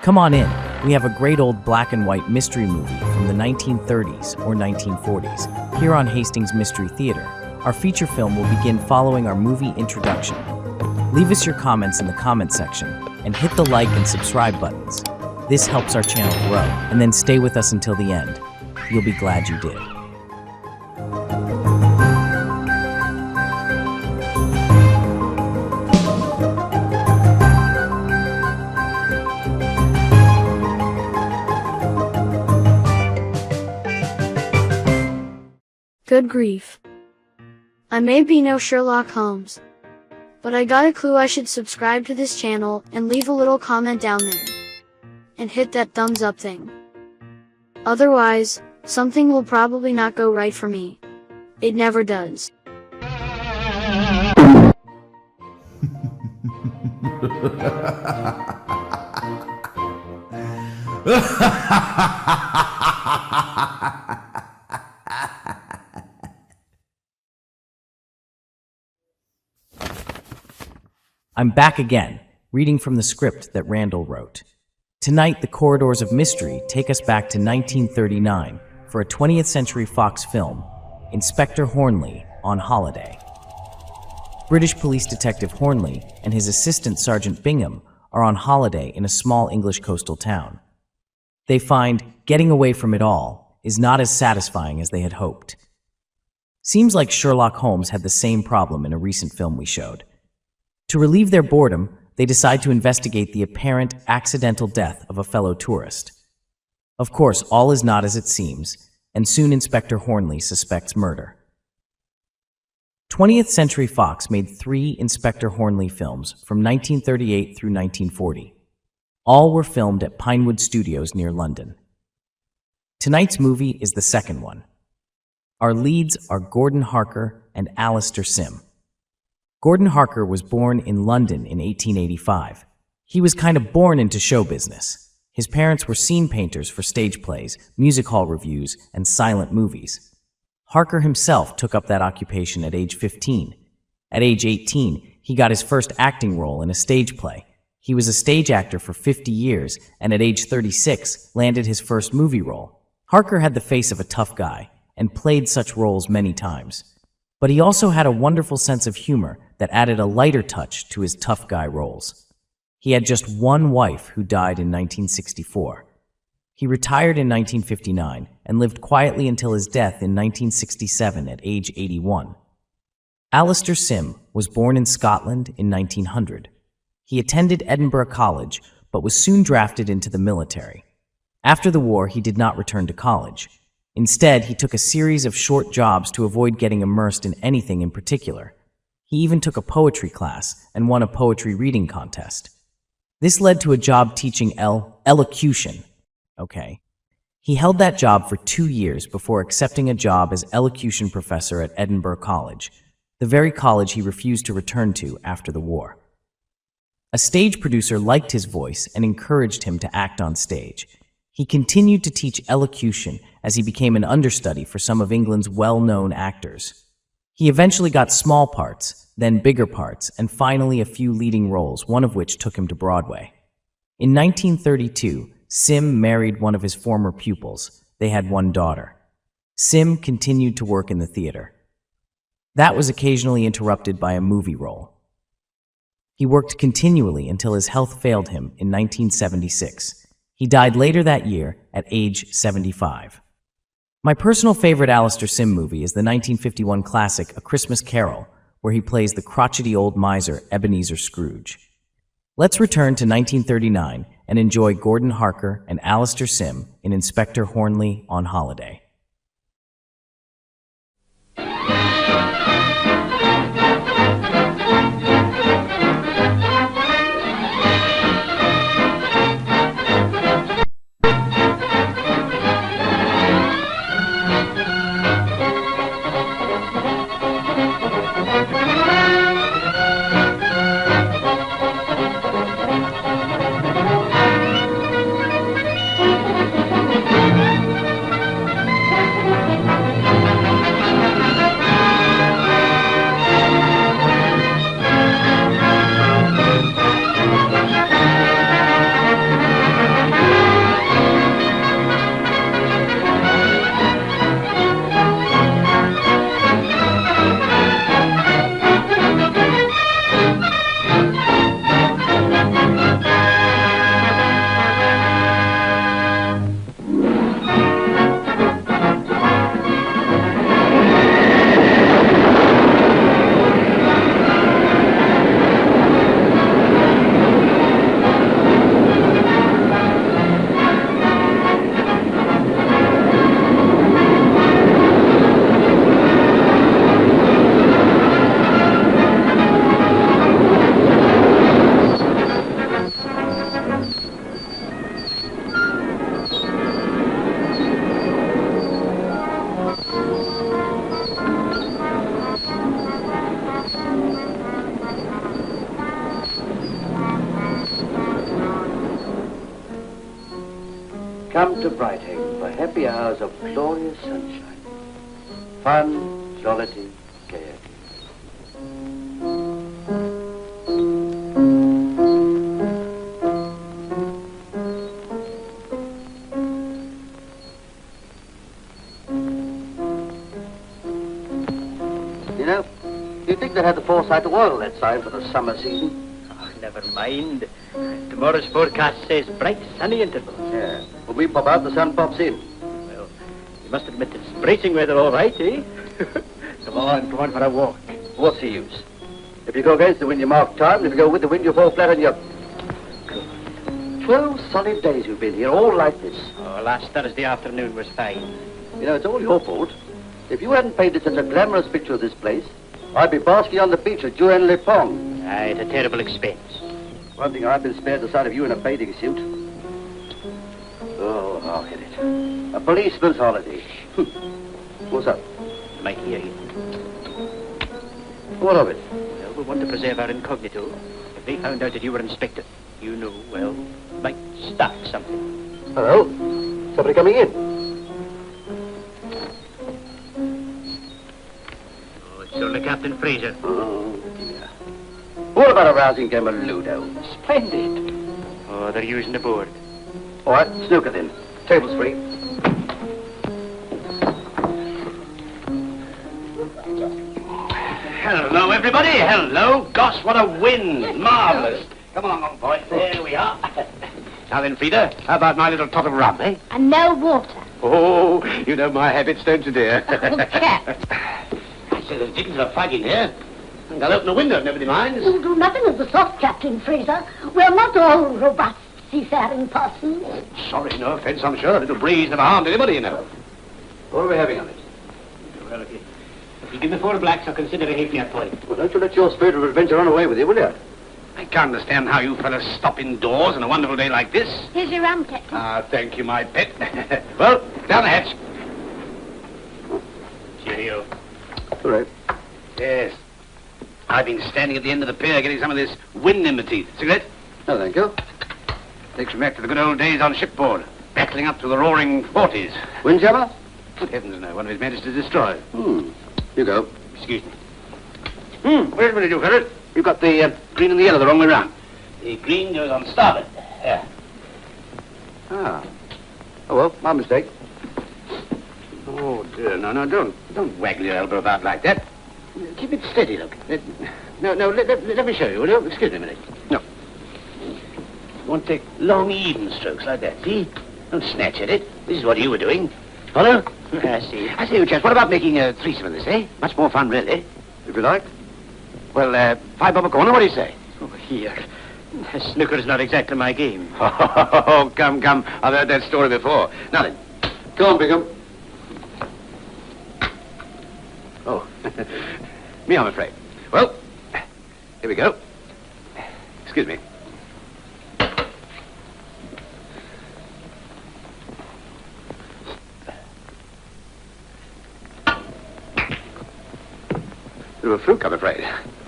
Come on in. We have a great old black and white mystery movie from the 1930s or 1940s here on Hastings Mystery Theater. Our feature film will begin following our movie introduction. Leave us your comments in the comment section and hit the like and subscribe buttons. This helps our channel grow, and then stay with us until the end. You'll be glad you did. Good grief. I may be no Sherlock Holmes, but I got a clue I should subscribe to this channel and leave a little comment down there. And hit that thumbs up thing. Otherwise, something will probably not go right for me. It never does. I'm back again, reading from the script that Randall wrote. Tonight, the corridors of mystery take us back to 1939 for a 20th Century Fox film, Inspector Hornleigh on Holiday. British police detective Hornleigh and his assistant Sergeant Bingham are on holiday in a small English coastal town. They find getting away from it all is not as satisfying as they had hoped. Seems like Sherlock Holmes had the same problem in a recent film we showed. To relieve their boredom, they decide to investigate the apparent accidental death of a fellow tourist. Of course, all is not as it seems, and soon Inspector Hornleigh suspects murder. 20th Century Fox made 3 Inspector Hornleigh films from 1938 through 1940. All were filmed at Pinewood Studios near London. Tonight's movie is the second one. Our leads are Gordon Harker and Alistair Sim. Gordon Harker was born in London in 1885. He was kind of born into show business. His parents were scene painters for stage plays, music hall reviews, and silent movies. Harker himself took up that occupation at age 15. At age 18, he got his first acting role in a stage play. He was a stage actor for 50 years, and at age 36, landed his first movie role. Harker had the face of a tough guy, and played such roles many times. But he also had a wonderful sense of humor that added a lighter touch to his tough guy roles. He had just one wife who died in 1964. He retired in 1959 and lived quietly until his death in 1967 at age 81. Alistair Sim was born in Scotland in 1900. He attended Edinburgh College, but was soon drafted into the military. After the war, he did not return to college. Instead, he took a series of short jobs to avoid getting immersed in anything in particular. He even took a poetry class and won a poetry reading contest. This led to a job teaching elocution. He held that job for 2 years before accepting a job as elocution professor at Edinburgh College, the very college he refused to return to after the war. A stage producer liked his voice and encouraged him to act on stage. He continued to teach elocution as he became an understudy for some of England's well-known actors. He eventually got small parts, then bigger parts, and finally a few leading roles, one of which took him to Broadway. In 1932, Sim married one of his former pupils. They had one daughter. Sim continued to work in the theater. That was occasionally interrupted by a movie role. He worked continually until his health failed him in 1976. He died later that year at age 75. My personal favorite Alistair Sim movie is the 1951 classic A Christmas Carol, where he plays the crotchety old miser Ebenezer Scrooge. Let's return to 1939 and enjoy Gordon Harker and Alistair Sim in Inspector Hornleigh on Holiday. Come to Brightham for happy hours of glorious sunshine. Fun, jollity, gaiety. You know, you'd think they had the foresight to oil that sign for the summer season. Oh, never mind. Tomorrow's forecast says bright, sunny intervals. Yeah. When we pop out, the sun pops in. Well, you must admit it's bracing weather all right, eh? Come on for a walk. What's the use? If you go against the wind, you mark time, and if you go with the wind, you fall flat on your... 12 solid days we've been here, all like this. Oh, last Thursday afternoon was fine. You know, it's all your fault. If you hadn't painted such a glamorous picture of this place, I'd be basking on the beach at Juan Le Pong. Aye, at a terrible expense. One thing I've been spared the sight of you in a bathing suit. Oh, I'll hit it. A policeman's holiday. What's up? Might hear you. What of it? Well, we want to preserve our incognito. If they found out that you were Inspector, you know, well, might start something. Hello? Somebody coming in? Oh, it's only Captain Fraser. Oh, dear. What about a rousing game of Ludo? Splendid. Oh, they're using the board. All right, snooker then. Table's free. Hello, everybody. Hello. Gosh, what a wind. Marvellous. Come along, old boy. There we are. Now then, Frida, how about my little tot of rum, eh? And no water. Oh, you know my habits, don't you, dear? Oh, Cap. I say there's dickens of a fag in here. And I'll open the window if nobody minds. You'll do nothing of the sort, Captain Fraser. We're not all robust seafaring persons. Sorry, no offence, I'm sure. A little breeze never harmed anybody, you know. What are we having on it? Well, if you give me 4 blacks, I'll consider a halfpenny point. Well, don't you let your spirit of adventure run away with you, will you? I can't understand how you fellas stop indoors on a wonderful day like this. Here's your rum, Captain. Ah, thank you, my pet. Well, down the hatch. Cheerio. All right. Yes. I've been standing at the end of the pier getting some of this wind in my teeth. Cigarette? No, thank you. Takes me back to the good old days on shipboard, battling up to the roaring 40s. Windjammer? Good heavens, no. One of his managed to destroy. You go. Excuse me. Wait a minute, you fellas. You've got the green and the yellow the wrong way round. The green goes on starboard. There. Ah. Oh, well, my mistake. Oh, dear. No, don't waggle your elbow about like that. Keep it steady, look. No, let me show you, will you? Excuse me a minute. No. You want to take long, even strokes like that, see? Don't snatch at it. This is what you were doing. Follow? I see. I say, you chaps, what about making a threesome of this, eh? Much more fun, really. If you like. Well, 5 bob a corner, what do you say? Oh, here. Snooker's not exactly my game. Oh, come. I've heard that story before. Now then. Go on, Bingham. Oh, me, I'm afraid. Well, here we go. Excuse me. Bit of a fluke, I'm afraid.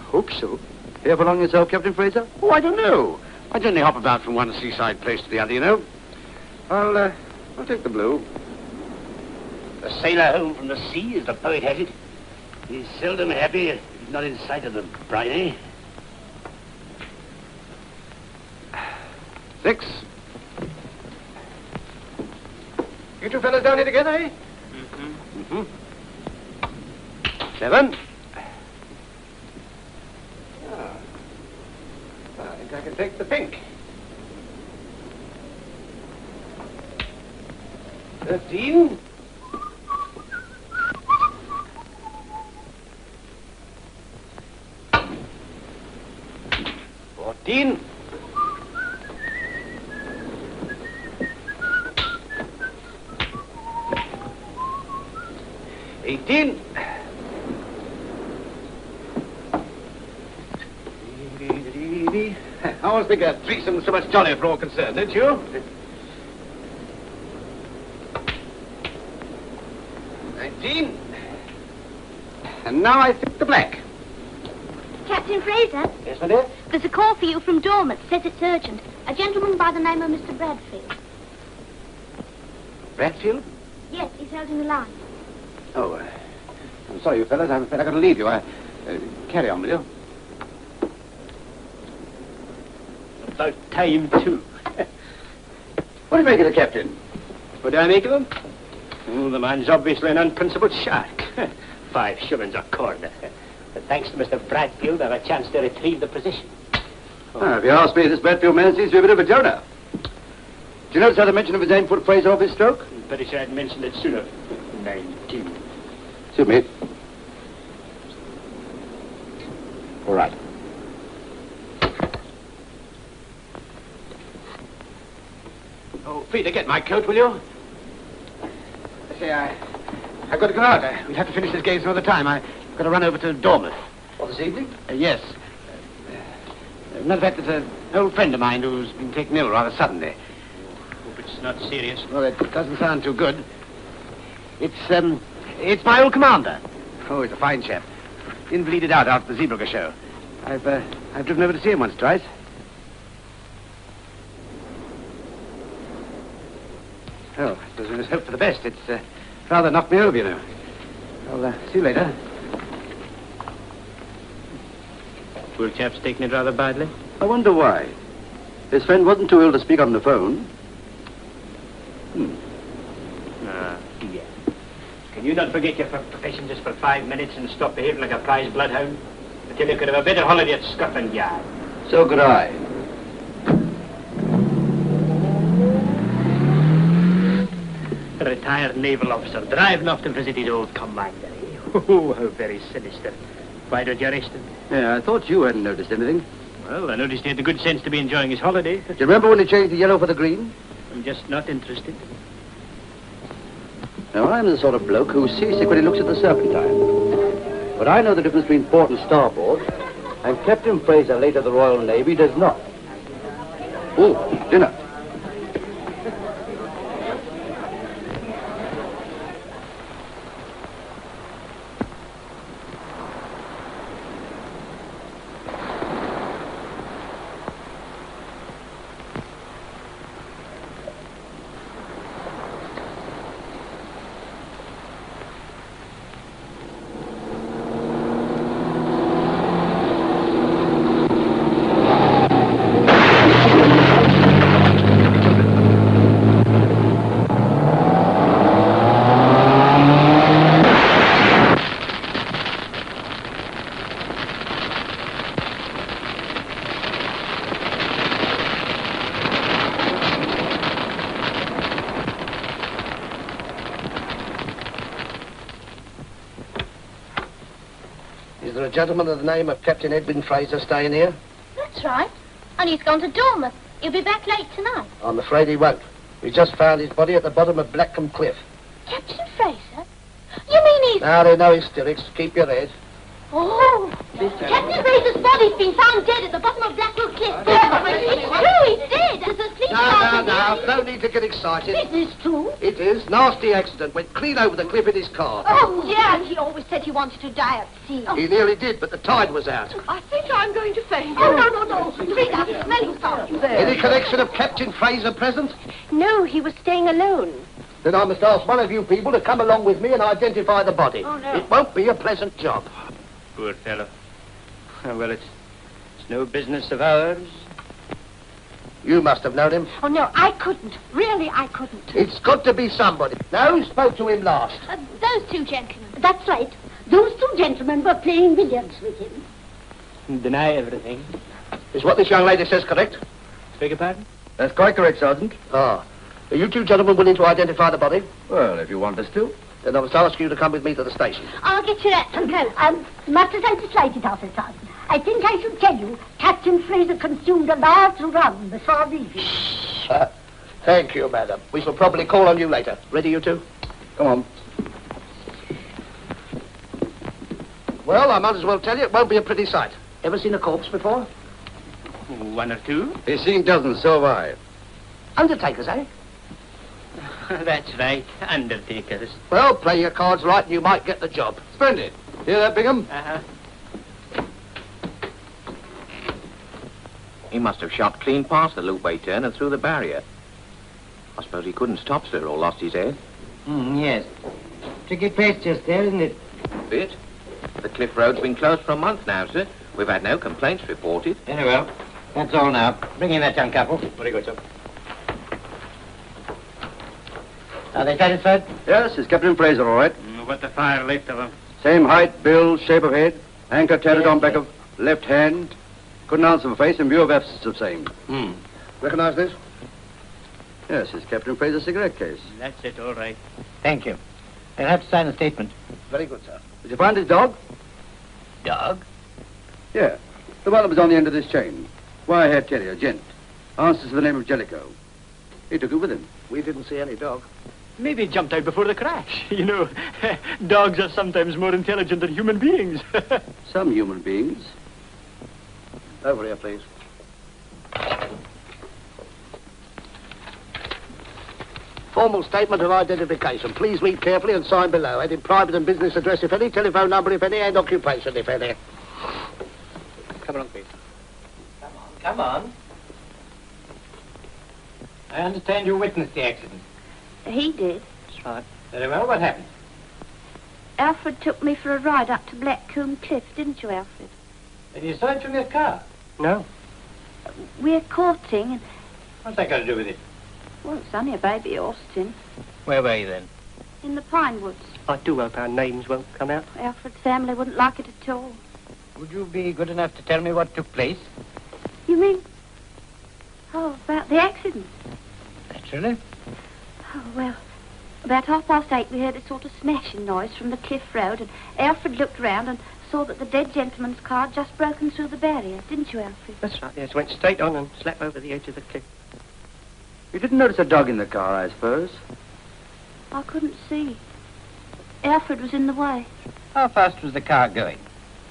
Hope so. Here for long yourself, Captain Fraser? Oh, I don't know. I generally hop about from one seaside place to the other, you know. I'll take the blue. A sailor home from the sea, as the poet has it. He's seldom happy if he's not in sight of the bride, eh? 6. You two fellas down here together, eh? Mm-hmm. 7. I think I can take the pink. 13. 14. 18. I always think a threesome's so much jollier for all concerned, don't you? 19. And now I think the black. Captain Fraser, Yes, my dear? there's a call for you from Dormant. Says it's urgent. A gentleman by the name of Mr. Bradfield. Bradfield? Yes, he's held in the line. Oh, I'm sorry, you fellas. I'm afraid I've got to leave you. Carry on, will you? About time, too. What do you make of the captain? What do I make of him? Oh, the man's obviously an unprincipled shark. 5 shillings a corner. But thanks to Mr. Bradfield, I have a chance to retrieve the position. If you ask me, this Bradfield man seems to be a bit of a Jonah. Do you notice how the mention of his name put Fraser off his stroke? I'm pretty sure I'd mentioned it sooner. 19. Suit me. All right. Oh, Peter, get my coat, will you? Say, I've got to go out. We'll have to finish this game some other time. I've got to run over to Dormouth. What, this evening? Yes. Matter of fact, there's an old friend of mine who's been taken ill rather suddenly. Hope it's not serious. Well, it doesn't sound too good. It's my old commander. Oh, he's a fine chap. Invalided out after the Zeebrugge show. I've driven over to see him once, twice. Oh, I suppose we must hope for the best. It's rather knocked me over, you know. I'll see you later. Poor chap's taking it rather badly. I wonder why. His friend wasn't too ill to speak on the phone. Yeah. Can you not forget your profession just for 5 minutes and stop behaving like a prize bloodhound? Until you could have a better holiday at Scotland Yard. So could I. A retired naval officer driving off to visit his old commander. Oh, how very sinister. Why don't you arrest him? Yeah, I thought you hadn't noticed anything. Well, I noticed he had the good sense to be enjoying his holiday. Do you remember when he changed the yellow for the green? I'm just not interested. Now, I'm the sort of bloke who's seasick when he looks at the Serpentine. But I know the difference between port and starboard, and Captain Fraser, late of the Royal Navy, does not. Oh, dinner. Is there a gentleman of the name of Captain Edwin Fraser staying here? That's right. And he's gone to Dormouth. He'll be back late tonight. I'm afraid he won't. We just found his body at the bottom of Blackham Cliff. Captain Fraser? You mean he's... Now, there are no hysterics. Keep your head. Oh! Captain Fraser's body's been found dead at the bottom of Blackwell Cliff. It's true, he's dead. There's a sleep Now, no need to get excited. Is this true? It is. Nasty accident. Went clean over the cliff in his car. Oh, yeah, he always said he wanted to die at sea. He nearly did, but the tide was out. I think I'm going to faint. Oh, no. Frida, smelling salts. Any connection of Captain Fraser present? No, he was staying alone. Then I must ask one of you people to come along with me and identify the body. Oh, no. It won't be a pleasant job. Poor fellow. Well, it's no business of ours. You must have known him. Oh, no, I couldn't. Really, I couldn't. It's got to be somebody. Now, who spoke to him last? Those two gentlemen. That's right. Those two gentlemen were playing billiards with him. Deny everything. Is what this young lady says correct? Beg your pardon? That's quite correct, Sergeant. Ah. Are you two gentlemen willing to identify the body? Well, if you want us to. Then I must ask you to come with me to the station. I'll get you that some coat. Much as I dislike it, Officer Sergeant, I think I should tell you Captain Fraser consumed a large rum before leaving. Thank you, madam. We shall probably call on you later. Ready, you two? Come on. Well, I might as well tell you, it won't be a pretty sight. Ever seen a corpse before? One or two? He's seen dozens, so have I. Undertakers, eh? That's right, undertakers. Well, play your cards right and you might get the job. Splendid. Hear that, Bingham? Uh-huh. He must have shot clean past the loop-way turn and through the barrier. I suppose he couldn't stop, sir, or lost his head. Yes. Tricky place just there, isn't it? Bit. The Cliff Road's been closed for a month now, sir. We've had no complaints reported. Very well. That's all now. Bring in that young couple. Very good, sir. Are they satisfied? Yes, it's Captain Fraser, all right. What the fire left of him? Same height, build, shape of head. Anchor tatted on back of left hand. Couldn't answer for face in view of absence of same. Recognize this? Yes, it's Captain Fraser's cigarette case. That's it, all right. Thank you. They'll have to sign a statement. Very good, sir. Did you find his dog? Dog? Yeah. The one that was on the end of this chain. Wire-haired terrier, gent. Answers to the name of Jellicoe. He took it with him. We didn't see any dog. Maybe he jumped out before the crash. You know, dogs are sometimes more intelligent than human beings. Some human beings. Over here, please. Formal statement of identification. Please read carefully and sign below. Add in private and business address, if any, telephone number, if any, and occupation, if any. Come along, please. Come on. I understand you witnessed the accident. He did. That's right. Very well. What happened? Alfred took me for a ride up to Blackcomb Cliff, didn't you, Alfred? Did you saw it from your car? No. We're courting, and, What's that got to do with it? well, it's only a baby, Austin, Where were you then? in the pine woods. I do hope our names won't come out. Alfred's family wouldn't like it at all. Would you be good enough to tell me what took place? You mean? Oh, about the accident. Naturally. Oh, well, about 8:30 we heard a sort of smashing noise from the cliff road, and Alfred looked round and saw that the dead gentleman's car had just broken through the barrier, didn't you, Alfred? That's right, yes. Went straight on and slapped over the edge of the cliff. You didn't notice a dog in the car, I suppose? I couldn't see. Alfred was in the way. How fast was the car going?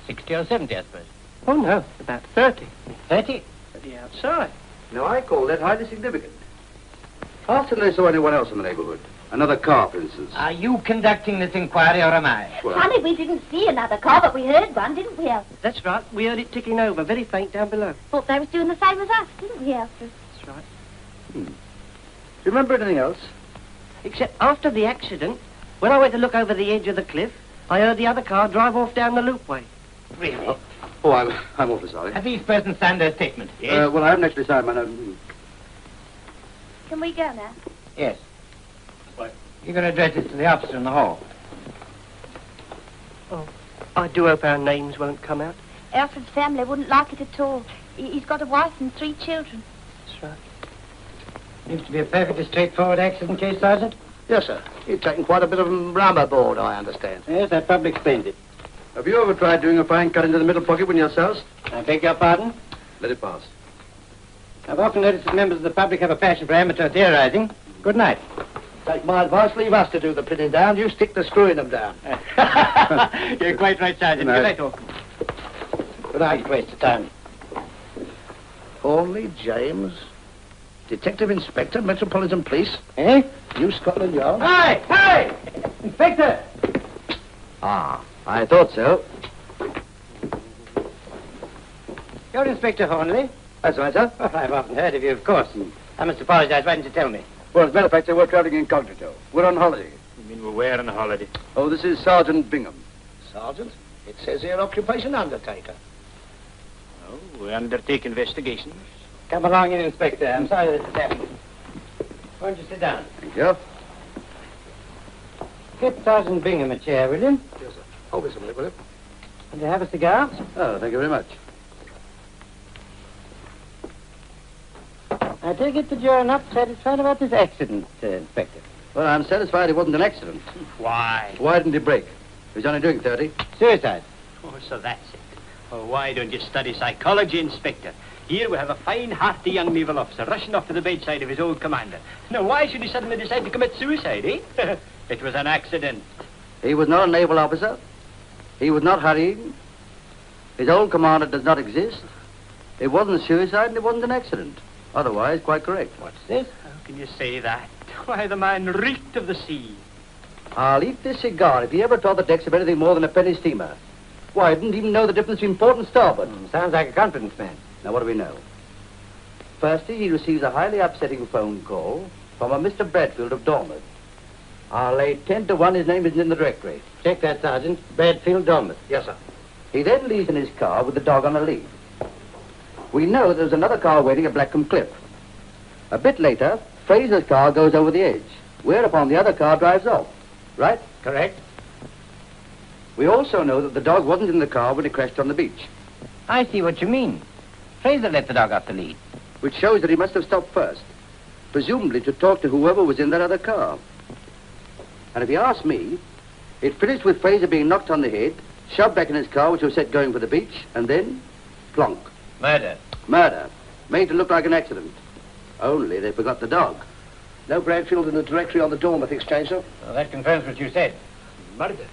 60 or 70, I suppose. Oh, no, about 30. 30? At the outside. Now, I call that highly significant. Ask them if they saw anyone else in the neighborhood. Another car, for instance. Are you conducting this inquiry or am I? Well, Funny, we didn't see another car, but we heard one, didn't we, Alfred? That's right. We heard it ticking over, very faint down below. Thought they was doing the same as us, didn't we, Alfred? That's right. Do you remember anything else? Except after the accident, when I went to look over the edge of the cliff, I heard the other car drive off down the loopway. Really? Oh, I'm awfully sorry. Have these persons signed their statement? Yes. Well, I haven't actually signed my note. Can we go now? Yes. You're going to address this to the officer in the hall. Oh, I do hope our names won't come out. Alfred's family wouldn't like it at all. He's got a wife and 3 children. That's right. Seems to be a perfectly straightforward accident case, Sergeant. Yes, sir. You've taken quite a bit of rum aboard, I understand. Yes, that probably explains it. Have you ever tried doing a fine cut into the middle pocket when you're soused? I beg your pardon? Let it pass. I've often noticed that members of the public have a passion for amateur theorizing. Good night. Take my advice, leave us to do the pinning down. You stick to screwing them down. You're quite right, Sergeant. Good night, all. Good night. Waste of time. Hornleigh, James, Detective Inspector, Metropolitan Police, Eh? New Scotland Yard. Hi! Hi! Inspector! Ah, I thought so. You're Inspector Hornleigh? That's right, sir. Oh, I've often heard of you, of course. I must apologize. Why didn't you tell me? Well, as a matter of fact, sir, we're traveling incognito. We're on holiday. You mean we're where on a holiday? Oh, this is Sergeant Bingham. Sergeant, it says here occupation undertaker. Oh, we undertake investigations. Come along in, Inspector. I'm sorry this has happened. Why don't you sit down? Thank you. Get Sergeant Bingham a chair, will you? Yes, sir. Hold this a minute, will you? And you have a cigar? Oh, thank you very much. I take it that you're not satisfied about this accident, Inspector. Well, I'm satisfied it wasn't an accident. Why? Why didn't he break? He was only doing 30. Suicide. Oh, so that's it. Oh, why don't you study psychology, Inspector? Here we have a fine, hearty young naval officer rushing off to the bedside of his old commander. Now, why should he suddenly decide to commit suicide, eh? It was an accident. He was not a naval officer. He was not hurrying. His old commander does not exist. It wasn't suicide and it wasn't an accident. Otherwise, quite correct. What's this? How can you say that? Why, the man reeked of the sea. I'll eat this cigar if he ever taught the decks of anything more than a penny steamer. Why, I didn't even know the difference between port and starboard. Sounds like a confidence man. Now, what do we know? Firstly, he receives a highly upsetting phone call from a Mr. Bradfield of Dormont. I'll lay 10 to 1 his name isn't in the directory. Check that, Sergeant. Bradfield, Dormont. Yes, sir. He then leaves in his car with the dog on a lead. We know there's another car waiting at Blackham Cliff. A bit later, Fraser's car goes over the edge, whereupon the other car drives off. Right? Correct. We also know that the dog wasn't in the car when it crashed on the beach, I see what you mean. Fraser let the dog off the lead. which shows that he must have stopped first, presumably to talk to whoever was in that other car. And if you ask me, it finished with Fraser being knocked on the head, shoved back in his car, which was set going for the beach, and then plonk. Murder. Murder. Made to look like an accident. Only they forgot the dog. No Bradfield in the directory on the Dormont exchange, sir? Well, that confirms what you said. Murder.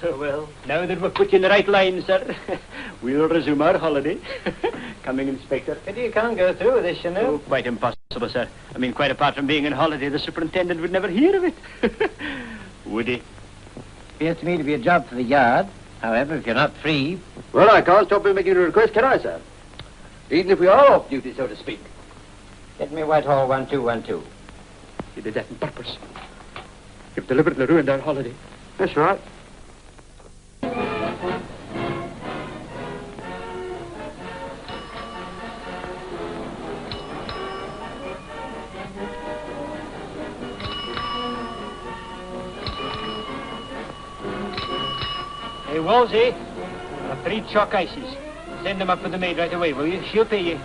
So, well, now that we've put you in the right line, sir, we'll resume our holiday. Coming, Inspector. Pity you can't go through with this, you know. Oh, quite impossible, sir. I mean, quite apart from being on holiday, the superintendent would never hear of it. Would he? Appears to me to be a job for the yard. However, if you're not free... Well, I can't stop him making a request, can I, sir? Even if we are off duty, so to speak. Get me Whitehall 1212. He did that on purpose. You've deliberately ruined our holiday. That's right. Hey, Wolsey, 3 chalk ices. Send them up for the maid right away, will you? She'll pay you.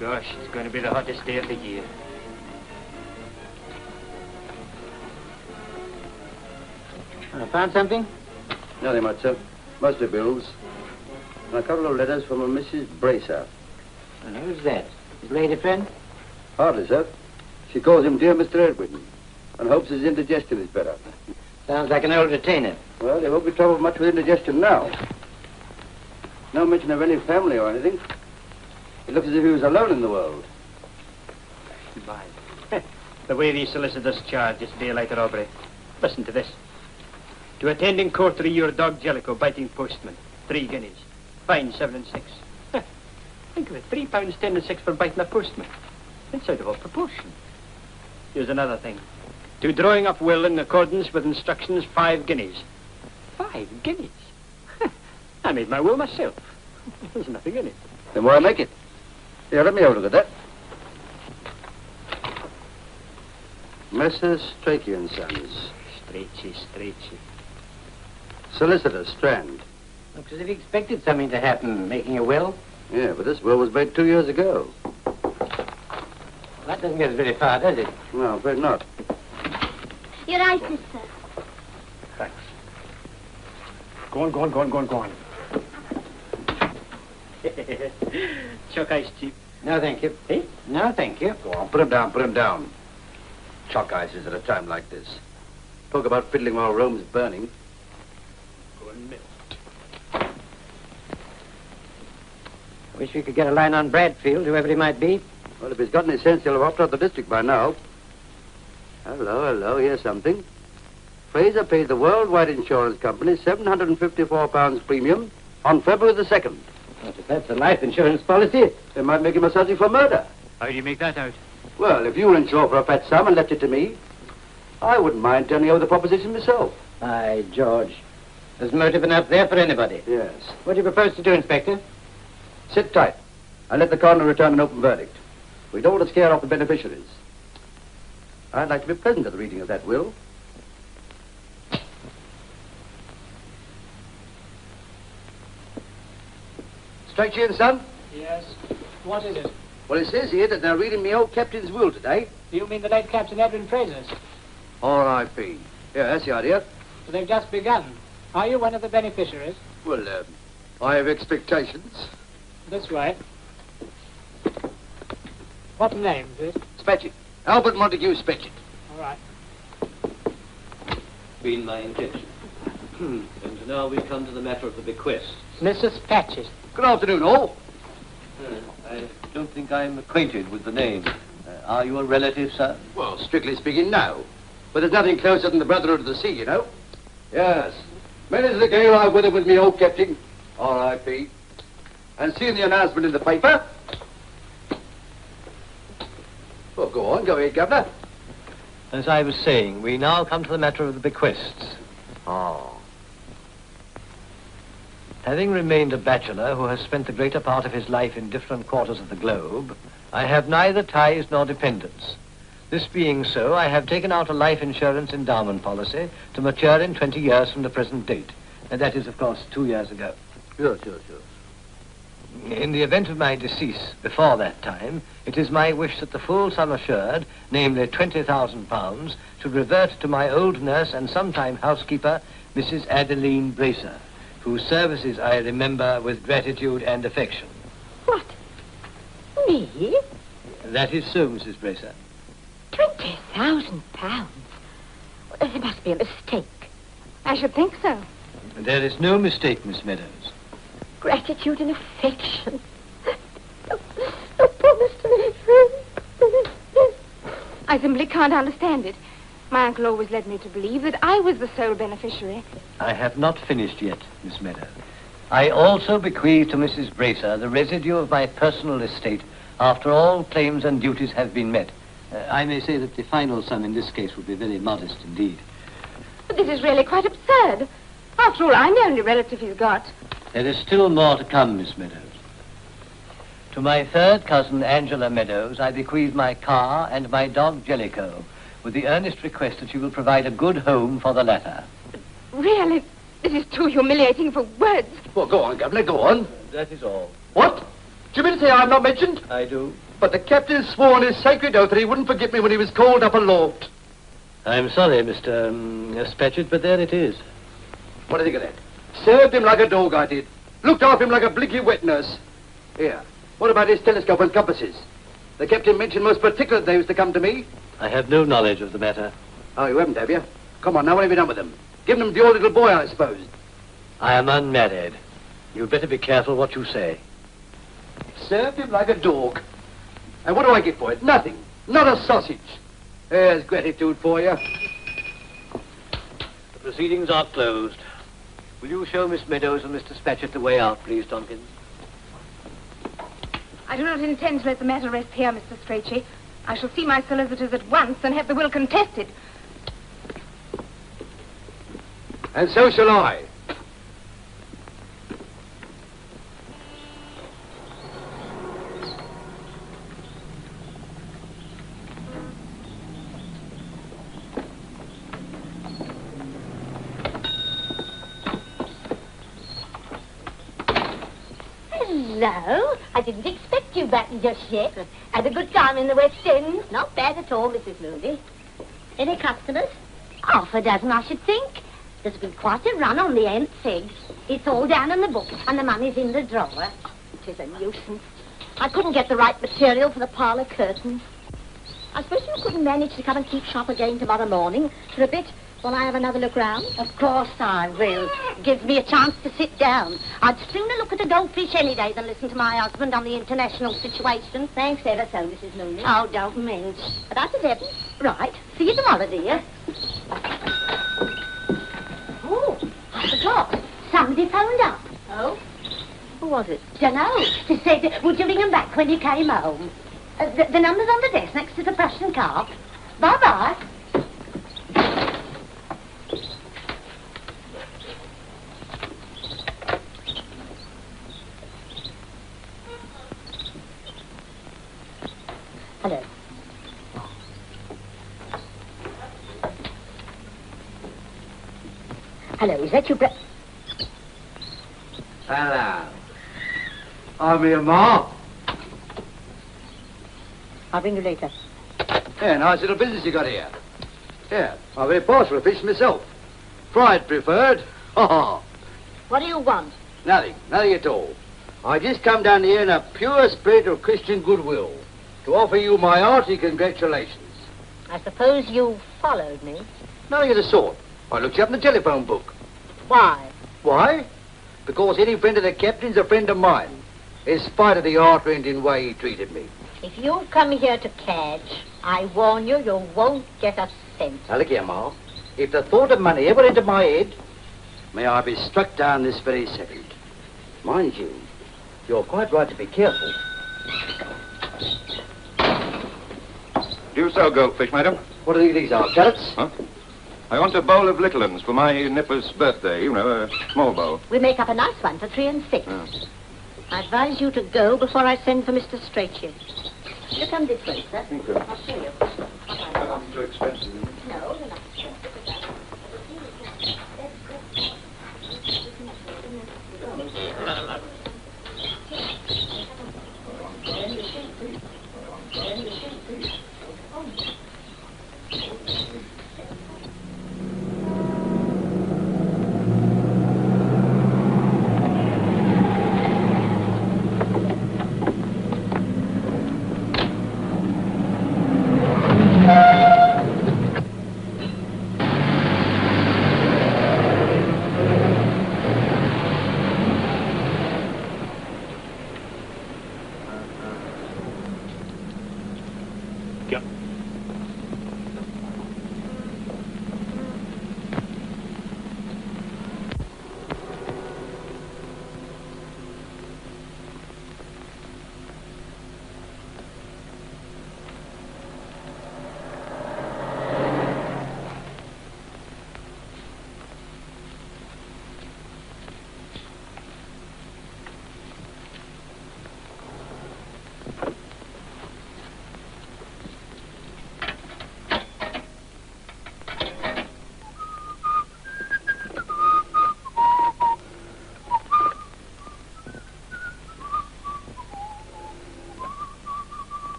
Gosh, it's going to be the hottest day of the year. Found something? Nothing much, sir. Mostly bills. And a couple of letters from a Mrs. Bracer. And who's that? His lady friend? Hardly, sir. She calls him Dear Mr. Edwin and hopes his indigestion is better. Sounds like an old retainer. Well, there won't be trouble much with indigestion now. No mention of any family or anything. It looks as if he was alone in the world. My. The way these solicitors charge is daylight robbery. Listen to this. To attend in court 3 your dog Jellicoe biting postman, 3 guineas. Fine 7 and 6. Think of it, £3 10 and 6 for biting a postman. It's out of all proportion. Here's another thing. To drawing up will in accordance with instructions 5 guineas. 5 guineas? I made my will myself. There's nothing in it. Then why make it? Here, let me have a look at that. Messrs. Strachey and Sons. Strachey. Solicitor, Strand. Looks as if he expected something to happen, making a will. Yeah, but this will was made 2 years ago. Well, that doesn't get us very far, does it? No, I'm afraid not. Your ices, sir. Thanks. Go on. Chalk ice, Chief. No, thank you. Eh? No, thank you. Go on, put him down. Chalk ices at a time like this. Talk about fiddling while Rome's burning. Go on, Mill. Wish we could get a line on Bradfield, whoever he might be. Well, if he's got any sense, he'll have hopped out the district by now. Hello, here's something. Fraser paid the Worldwide Insurance Company £754 premium on February the 2nd. But if that's a life insurance policy... They might make him a subject for murder. How do you make that out? Well, if you were insured for a fat sum and left it to me, I wouldn't mind turning over the proposition myself. By George. There's motive enough there for anybody. Yes. What do you propose to do, Inspector? Sit tight and let the coroner return an open verdict. We don't want to scare off the beneficiaries. I'd like to be present at the reading of that will. Strachey and Son? Yes. What is it? Well, it says here that they're reading me old captain's will today. Do you mean the late Captain Edwin Fraser's? R.I.P. Yeah, that's the idea. So they've just begun. Are you one of the beneficiaries? Well, I have expectations. This way. What name is it? Spatchett. Albert Montague Spatchett. All right. Been my intention. And now we come to the matter of the bequest. Mrs. Patchett. Good afternoon, all. I don't think I'm acquainted with the name. Are you a relative, sir? Well, strictly speaking, no. But there's nothing closer than the brotherhood of the sea, you know. Yes. Many is the gale I've weathered with me old captain, R.I.P. And seeing the announcement in the paper... Well, go on, go ahead, Governor. As I was saying, we now come to the matter of the bequests. Oh. Having remained a bachelor who has spent the greater part of his life in different quarters of the globe, I have neither ties nor dependents. This being so, I have taken out a life insurance endowment policy to mature in 20 years from the present date. And that is, of course, 2 years ago. Sure. In the event of my decease before that time, it is my wish that the full sum assured, namely £20,000, should revert to my old nurse and sometime housekeeper, Mrs. Adeline Fraser, whose services I remember with gratitude and affection. What? Me? That is so, Mrs. Fraser. £20,000? There must be a mistake. I should think so. There is no mistake, Miss Meadows. Gratitude and affection. Oh, poor Mr. I simply can't understand it. My uncle always led me to believe that I was the sole beneficiary. I have not finished yet, Miss Meadows. I also bequeath to Mrs. Fraser the residue of my personal estate after all claims and duties have been met. I may say that the final sum in this case would be very modest indeed. But this is really quite absurd. After all, I'm the only relative he's got. There is still more to come, Miss Meadows. To my third cousin, Angela Meadows, I bequeath my car and my dog, Jellicoe, with the earnest request that you will provide a good home for the latter. Really, this is too humiliating for words. Well, go on, Governor, go on. That is all. What? Do you mean to say I'm not mentioned? I do. But the captain swore on his sacred oath that he wouldn't forget me when he was called up aloft. I'm sorry, Mr. Spatchett, but there it is. What do you think of that? Served him like a dog, I did. Looked after him like a blinky wet nurse. Here, what about his telescope and compasses? The captain mentioned most particular they was to come to me. I have no knowledge of the matter. Oh, you haven't, have you? Come on, now, what have you done with them? Given them to your little boy, I suppose. I am unmarried. You'd better be careful what you say. Served him like a dog. And what do I get for it? Nothing. Not a sausage. There's gratitude for you. The proceedings are closed. Will you show Miss Meadows and Mr. Spatchett the way out, please, Tompkins? I do not intend to let the matter rest here, Mr. Strachey. I shall see my solicitors at once and have the will contested. And so shall I. Hello. I didn't expect you back just yet. Had a good time in the West End? Not bad at all, Mrs. Mooney. Any customers? Half a dozen, I should think. There's been quite a run on the Aunt's eggs. It's all down in the book, and the money's in the drawer. It is a nuisance. I couldn't get the right material for the parlour curtains. I suppose you couldn't manage to come and keep shop again tomorrow morning for a bit while I have another look round? Of course I will. Gives me a chance to sit down. I'd sooner look at a goldfish any day than listen to my husband on the international situation. Thanks ever so, Mrs. Mooney. Oh, don't mince. About 11. Right. See you tomorrow, dear. Oh, I forgot. Somebody phoned up. Oh? Who was it? Dunno. She said, would you ring them back when you came home? The number's on the desk next to the Prussian car. Bye-bye. Hello. Hello, is that you, Hello. I'm here, Ma. I'll bring you later. Yeah, nice little business you got here. Yeah, I'm very partial to fish myself. Fried preferred. Ha What do you want? Nothing at all. I just come down here in a pure spirit of Christian goodwill to offer you my hearty congratulations. I suppose you followed me. Nothing of the sort. I looked you up in the telephone book. Why? Why? Because any friend of the captain's a friend of mine, in spite of the heart-rending way he treated me. If you come here to catch, I warn you, you won't get a cent. Now look here, Ma. If the thought of money ever entered my head, may I be struck down this very second. Mind you, you're quite right to be careful. Do you sell goldfish, madam? What do you think these are, carrots? Huh? I want a bowl of little uns for my nipper's birthday. You know, a small bowl. We make up a nice one for 3 and 6. Oh. I advise you to go before I send for Mr. Strachey. You come this way, sir. Thank you. I'll show you. Too expensive. No, they're not.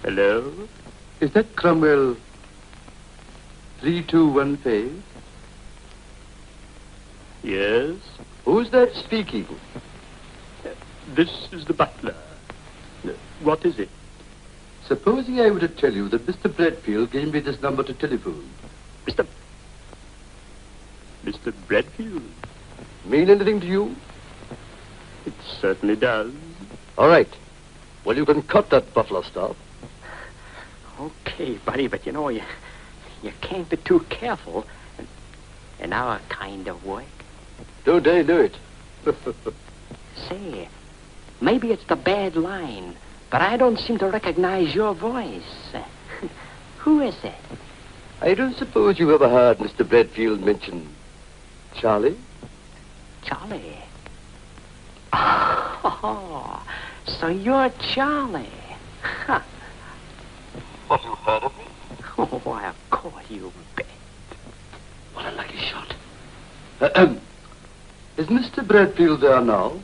Hello? Is that Cromwell 3215? Yes? Who's that speaking? This is the butler. What is it? Supposing I were to tell you that Mr. Bradfield gave me this number to telephone. Mr. Bradfield? Mean anything to you? It certainly does. All right. Well, you can cut that buffalo stuff. Okay, buddy, but you know, you can't be too careful in our kind of work. Don't I do it? Say, maybe it's the bad line, but I don't seem to recognize your voice. Who is it? I don't suppose you ever heard Mr. Bradfield mention Charlie? Charlie? Oh, so you're Charlie. Huh. Have you heard of me? Oh, why, of course you bet. What a lucky shot. Is Mr. Bradfield there now?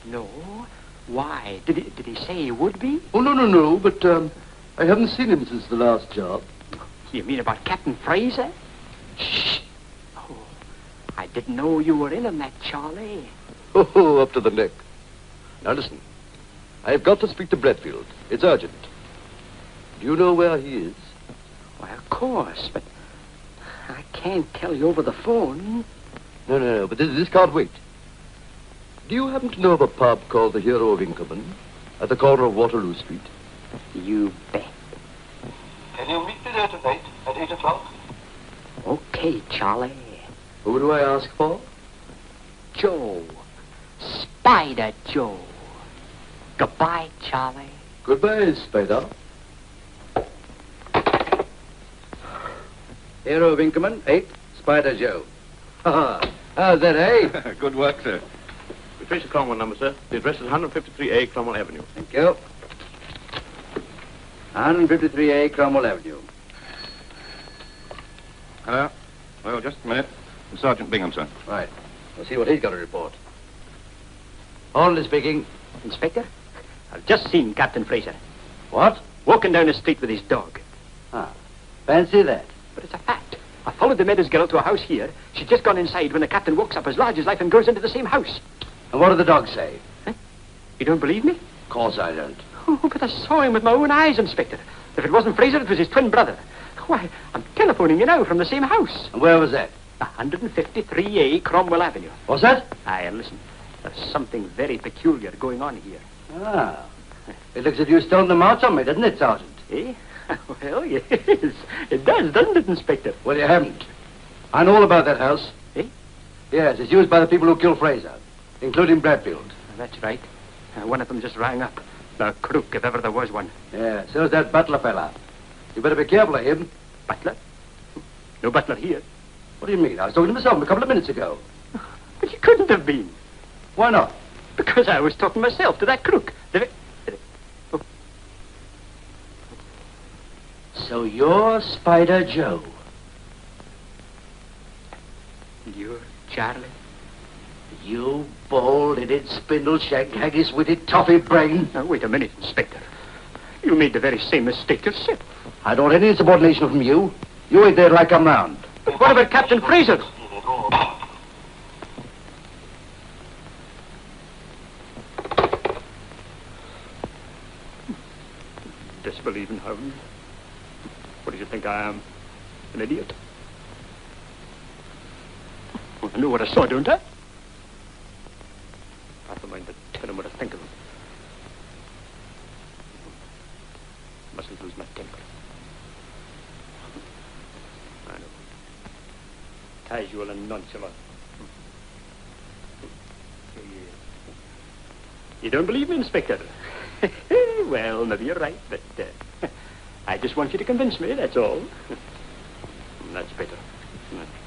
No. Why? Did he say he would be? Oh, no, but I haven't seen him since the last job. You mean about Captain Fraser? Shh. Oh, I didn't know you were in on that, Charlie. Oh, up to the neck. Now listen, I've got to speak to Bradfield. It's urgent. Do you know where he is? Why, of course, but I can't tell you over the phone. No, but this can't wait. Do you happen to know of a pub called the Hero of Inkerman at the corner of Waterloo Street? You bet. Can you meet me there tonight at 8 o'clock? Okay, Charlie. Who do I ask for? Joe. Spider Joe. Goodbye, Charlie. Goodbye, Spider. Hero of Inkerman, 8, Spider Joe. How's that, eh? Good work, sir. We finished the Cromwell number, sir. The address is 153A Cromwell Avenue. Thank you. 153A Cromwell Avenue. Hello? Well, just a minute. Sergeant Bingham, sir. Right. We'll see what he's got to report. Hornleigh speaking. Inspector, I've just seen Captain Fraser. What? Walking down the street with his dog. Fancy that. But it's a fact. I followed the Meadows girl to a house here. She'd just gone inside when the captain walks up as large as life and goes into the same house. And what did the dog say? Huh? You don't believe me? Of course I don't. Oh, but I saw him with my own eyes, Inspector. If it wasn't Fraser, it was his twin brother. Why, I'm telephoning you now from the same house. And where was that? 153A Cromwell Avenue. What's that? Aye, listen. There's something very peculiar going on here. Ah. It looks as if you stolen them out on me, doesn't it, Sergeant? Eh? Well, yes. It does, doesn't it, Inspector? Well, you haven't. I know all about that house. Eh? Yes, it's used by the people who killed Fraser, including Bradfield. That's right. One of them just rang up. The crook, if ever there was one. Yeah, so's that butler fella. You better be careful of him. Butler? No butler here. What do you mean? I was talking to myself a couple of minutes ago. But you couldn't have been. Why not? Because I was talking myself to that crook. Oh. So you're Spider Joe. You're Charlie? You bald-headed, spindle-shanked, haggis-witted, toffee brain. Now, wait a minute, Inspector. You made the very same mistake yourself. I don't want any subordination from you. You ain't there till I come round. But what about Captain Fraser? Disbelieving hound. What do you think I am? An idiot? Well, I know what I saw, don't I? Half a mind to tell him what I think of him. Mustn't lose my temper. I know. Casual and nonchalant. You don't believe me, Inspector? Well, maybe you're right, but I just want you to convince me, that's all. That's better.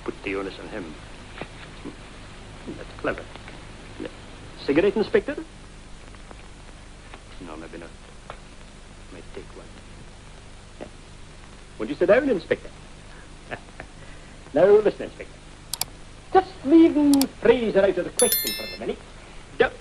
Put the onus on him. That's clever. Cigarette, Inspector? No, maybe not. Might take one. Won't you sit down, Inspector? Now, listen, Inspector. Just leaving Fraser out of the question for a minute. Yep.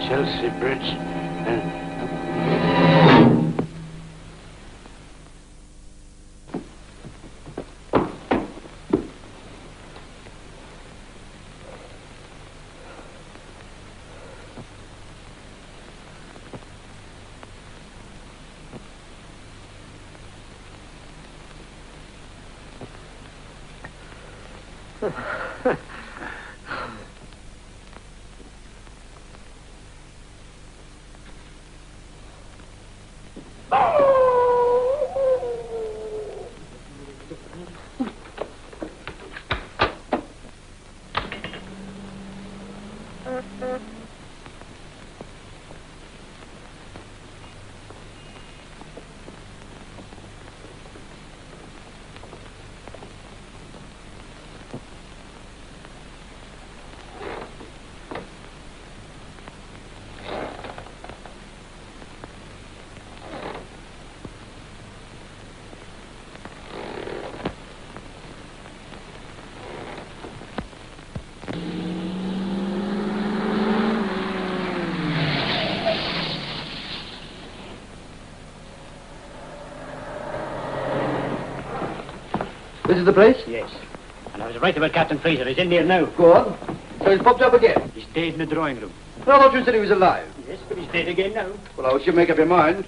Chelsea Bridge, and... This is the place? Yes. And I was right about Captain Fraser. He's in there now. Go on. So he's popped up again? He's dead in the drawing room. Well, I thought you said he was alive. Yes, but he's dead again now. Well, I wish you'd make up your mind.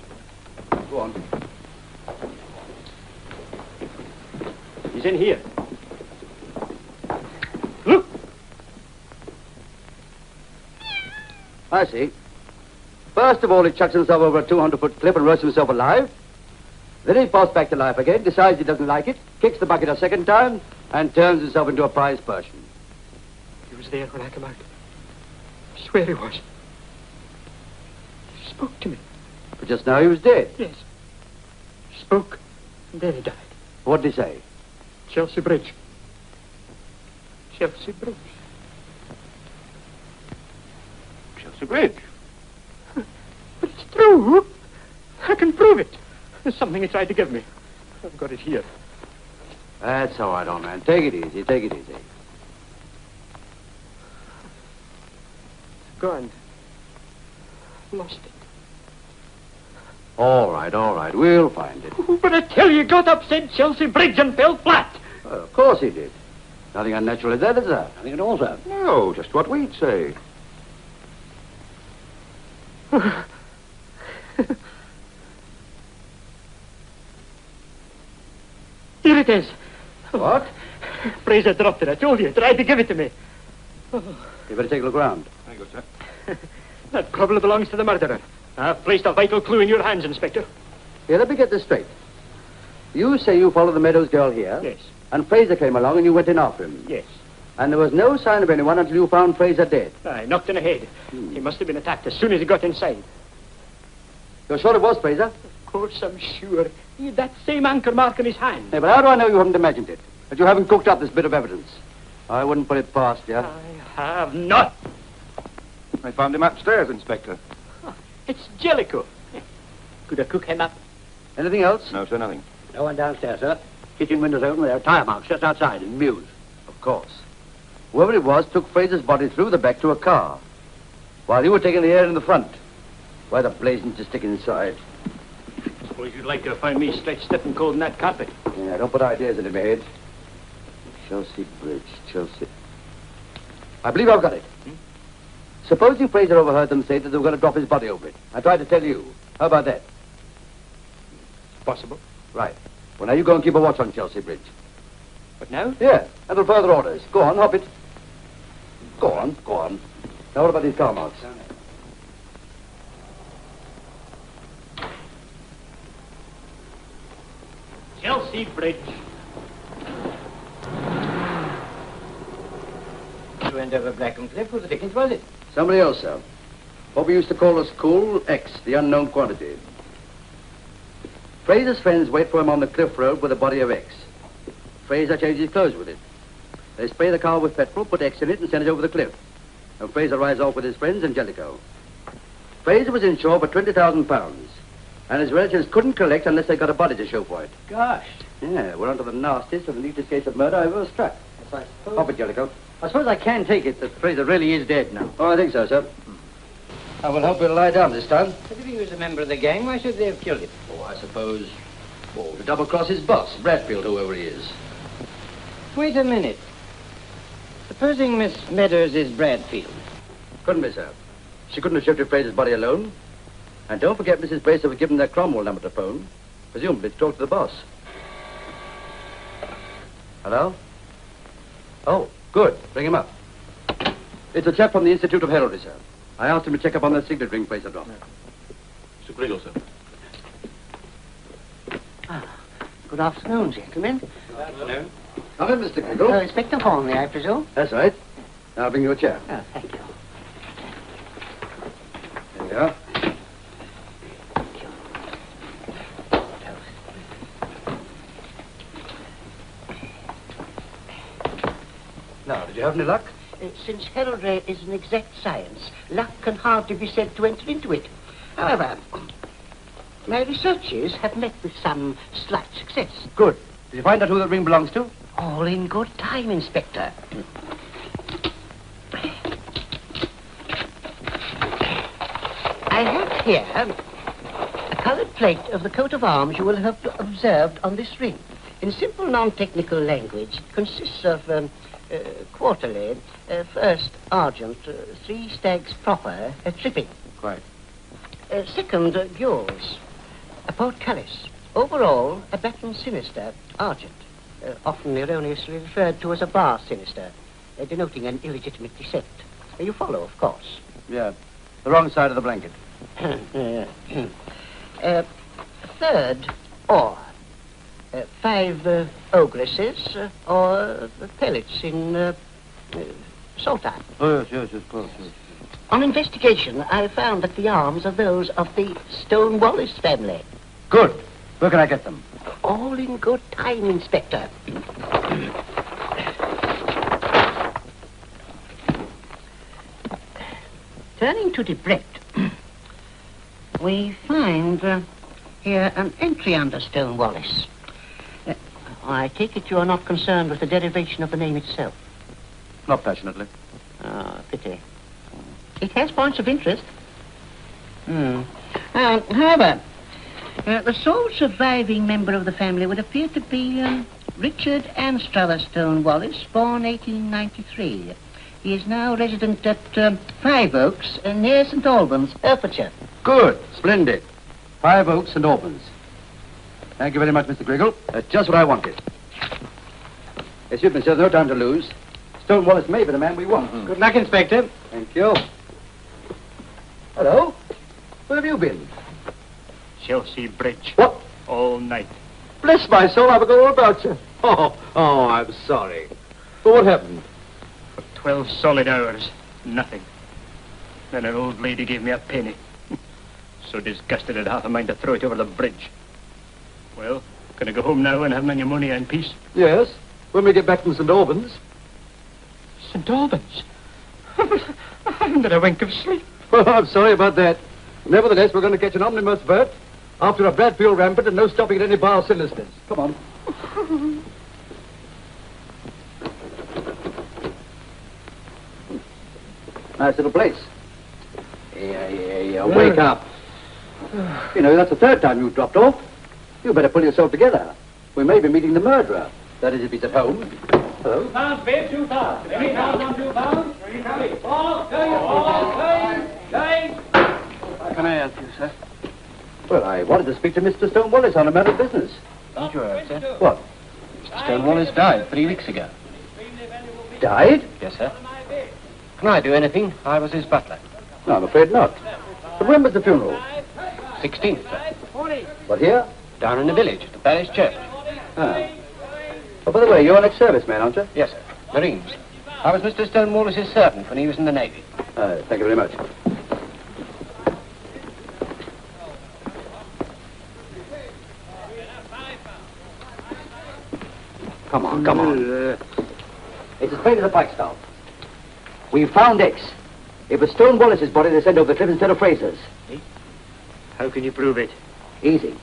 Go on. He's in here. Look! I see. First of all, he chucks himself over a 200-foot cliff and roasts himself alive. Then he pops back to life again, decides he doesn't like it, kicks the bucket a second time, and turns himself into a prize Persian. He was there when I came out. I swear he was. He spoke to me. But just now he was dead. Yes. He spoke, and then he died. What did he say? Chelsea Bridge. Chelsea Bridge. Chelsea Bridge. But it's true. I can prove it. There's something he tried to give me. I've got it here. That's all right, old man. Take it easy, take it easy. Gone. Lost it. All right. We'll find it. But I tell you, got up, said Chelsea Bridge and fell flat. Well, of course he did. Nothing unnatural in that, is there? Nothing at all, sir. No, just what we'd say. Here it is. What? Fraser dropped it. I told you. Tried to give it to me. You better take a look around. Very good, sir. That probably belongs to the murderer. I've placed a vital clue in your hands, Inspector. Here, let me get this straight. You say you followed the Meadows girl here? Yes. And Fraser came along and you went in after him? Yes. And there was no sign of anyone until you found Fraser dead? I knocked in the head. He must have been attacked as soon as he got inside. You're sure it was Fraser? Of course, I'm sure. He had that same anchor mark in his hand. Yeah, but how do I know you haven't imagined it? That you haven't cooked up this bit of evidence? I wouldn't put it past you. I have not. I found him upstairs, Inspector. Oh, it's Jellicoe. Could I cook him up? Anything else? No, sir, nothing. No one downstairs, sir. Kitchen windows open with their tire marks just outside in Mews. Of course. Whoever it was took Fraser's body through the back to a car, while you were taking the air in the front. Why the blazing to stick inside? Suppose you'd like to have found me stretched stiff and cold in that carpet. Yeah, don't put ideas into my head. Chelsea Bridge, Chelsea. I believe I've got it. Supposing Fraser overheard them say that they were going to drop his body over it. I tried to tell you. How about that? Possible. Right. Well, now you go and keep a watch on Chelsea Bridge. But now? Yeah, until further orders. Go on, hop it. Go on. Now what about these car marks? Chelsea Bridge. You went over Blackham Cliff. Who the dickens was it? Somebody else, sir. What we used to call a school X, the unknown quantity. Fraser's friends wait for him on the cliff road with a body of X. Fraser changes his clothes with it. They spray the car with petrol, put X in it, and send it over the cliff. And Fraser rides off with his friends and Jellicoe. Fraser was insured for £20,000, and his relatives couldn't collect unless they got a body to show for it. Gosh. Yeah, we're onto the nastiest and neatest case of murder I've ever struck. Yes, I suppose. Hop it, Jellicoe. I suppose I can take it that Fraser really is dead now. Oh, I think so, sir. I will help you to lie down this time. But if he was a member of the gang, why should they have killed him? Oh, I suppose... Oh, to double-cross his boss, Bradfield, whoever he is. Wait a minute. Supposing Miss Meadows is Bradfield. Couldn't be, sir. She couldn't have shifted Fraser's body alone. And don't forget Mrs. Fraser was given that Cromwell number to phone, presumably to talk to the boss. Hello? Oh, good. Bring him up. It's a chap from the Institute of Heraldry, sir. I asked him to check up on that signet ring Fraser dropped. Mr. Griggle, sir. Good afternoon, gentlemen. Good afternoon. Come in, Mr. Griggle. Inspector Hornleigh, I presume? That's right. Now I'll bring you a chair. Oh, thank you. There we are. Now, did you have any luck? Since heraldry is an exact science, luck can hardly be said to enter into it. However, my researches have met with some slight success. Good. Did you find out who that ring belongs to? All in good time, Inspector. I have here a coloured plate of the coat of arms you will have observed on this ring. In simple non-technical language, it consists of quarterly, first argent, 3 stags proper, tripping. Quite. Second, gules, a portcullis. Overall, a baton sinister, argent, often erroneously referred to as a bar sinister, denoting an illegitimate descent. You follow, of course. Yeah. The wrong side of the blanket. Third, or 5 ogresses or pellets in saltire. Oh, yes, of course. Yes. On investigation, I found that the arms are those of the Stone-Wallace family. Good. Where can I get them? All in good time, Inspector. Turning to Debrett, we find here an entry under Stone-Wallace. I take it you are not concerned with the derivation of the name itself. Not passionately. Ah, pity. It has points of interest. However, the sole surviving member of the family would appear to be Richard Anstruther Stone-Wallace, born 1893. He is now resident at 5 Oaks, near St. Albans, Herefordshire. Good. Splendid. 5 Oaks and Albans. Thank you very much, Mr. Griggle. That's just what I wanted. Excuse me, sir, there's no time to lose. Stone-Wallace may be the man we want. Good luck, Inspector. Thank you. Hello? Where have you been? Chelsea Bridge. What? All night. Bless my soul, I forgot all about you. Oh, I'm sorry. But what happened? For 12 solid hours, nothing. Then an old lady gave me a penny. So disgusted I'd half a mind to throw it over the bridge. Well, can I go home now and have my pneumonia in peace? Yes, when we get back from St. Albans. St. Albans? I haven't had a wink of sleep. Oh, I'm sorry about that. Nevertheless, we're going to catch an omnibus, Bert, after a Bradfield rampant and no stopping at any bar sinisters. Come on. Nice little place. Yeah. Wake up. You know, that's the 3rd time you've dropped off. You better pull yourself together. We may be meeting the murderer. That is, if he's at home. Hello? 2 pounds, babe, 2 pounds. 3 pounds on 2 pounds. 3 pounds. All going. How can I help you, sir? Well, I wanted to speak to Mr. Stone-Wallace on a matter of business. Did you hear, sir? What? Mr. Stone-Wallace died 3 weeks ago. Died? Yes, sir. Can I do anything? I was his butler. No, I'm afraid not. But when was the funeral? 16th, sir. What, here? Down in the village, at the parish church. Ah. Oh, by the way, you're an ex-serviceman, aren't you? Yes, sir. Marines. I was Mr. Stone-Wallace's servant when he was in the Navy. Thank you very much. Come on. It's as plain as a pikestaff. We found X. It was Stone-Wallace's body they sent over the cliff instead of Fraser's. How can you prove it? Easy.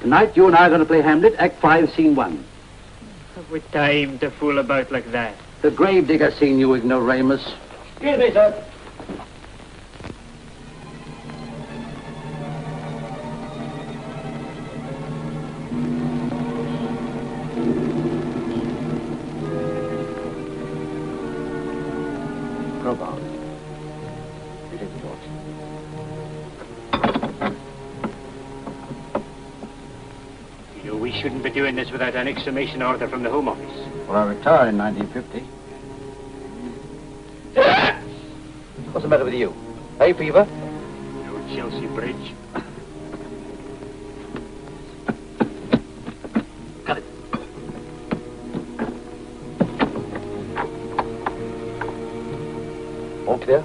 Tonight, you and I are going to play Hamlet, Act 5, Scene 1. Have we time to fool about like that? The gravedigger scene, you ignoramus. Excuse me, sir. crowbar. It is brought. You know, we shouldn't be doing this without an exhumation order from the Home Office. Well, I retired in 1950. What's the matter with you? Hay fever? No Chelsea Bridge. Cut it. All clear?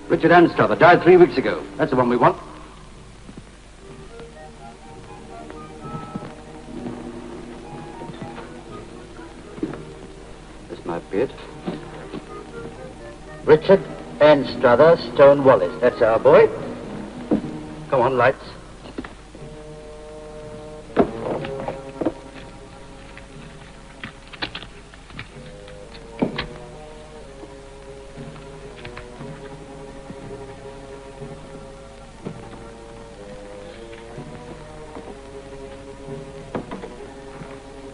Richard Anstruther died 3 weeks ago. That's the one we want. This might be it. Richard Anstruther, Stone Wallace. That's our boy. Come on, lights.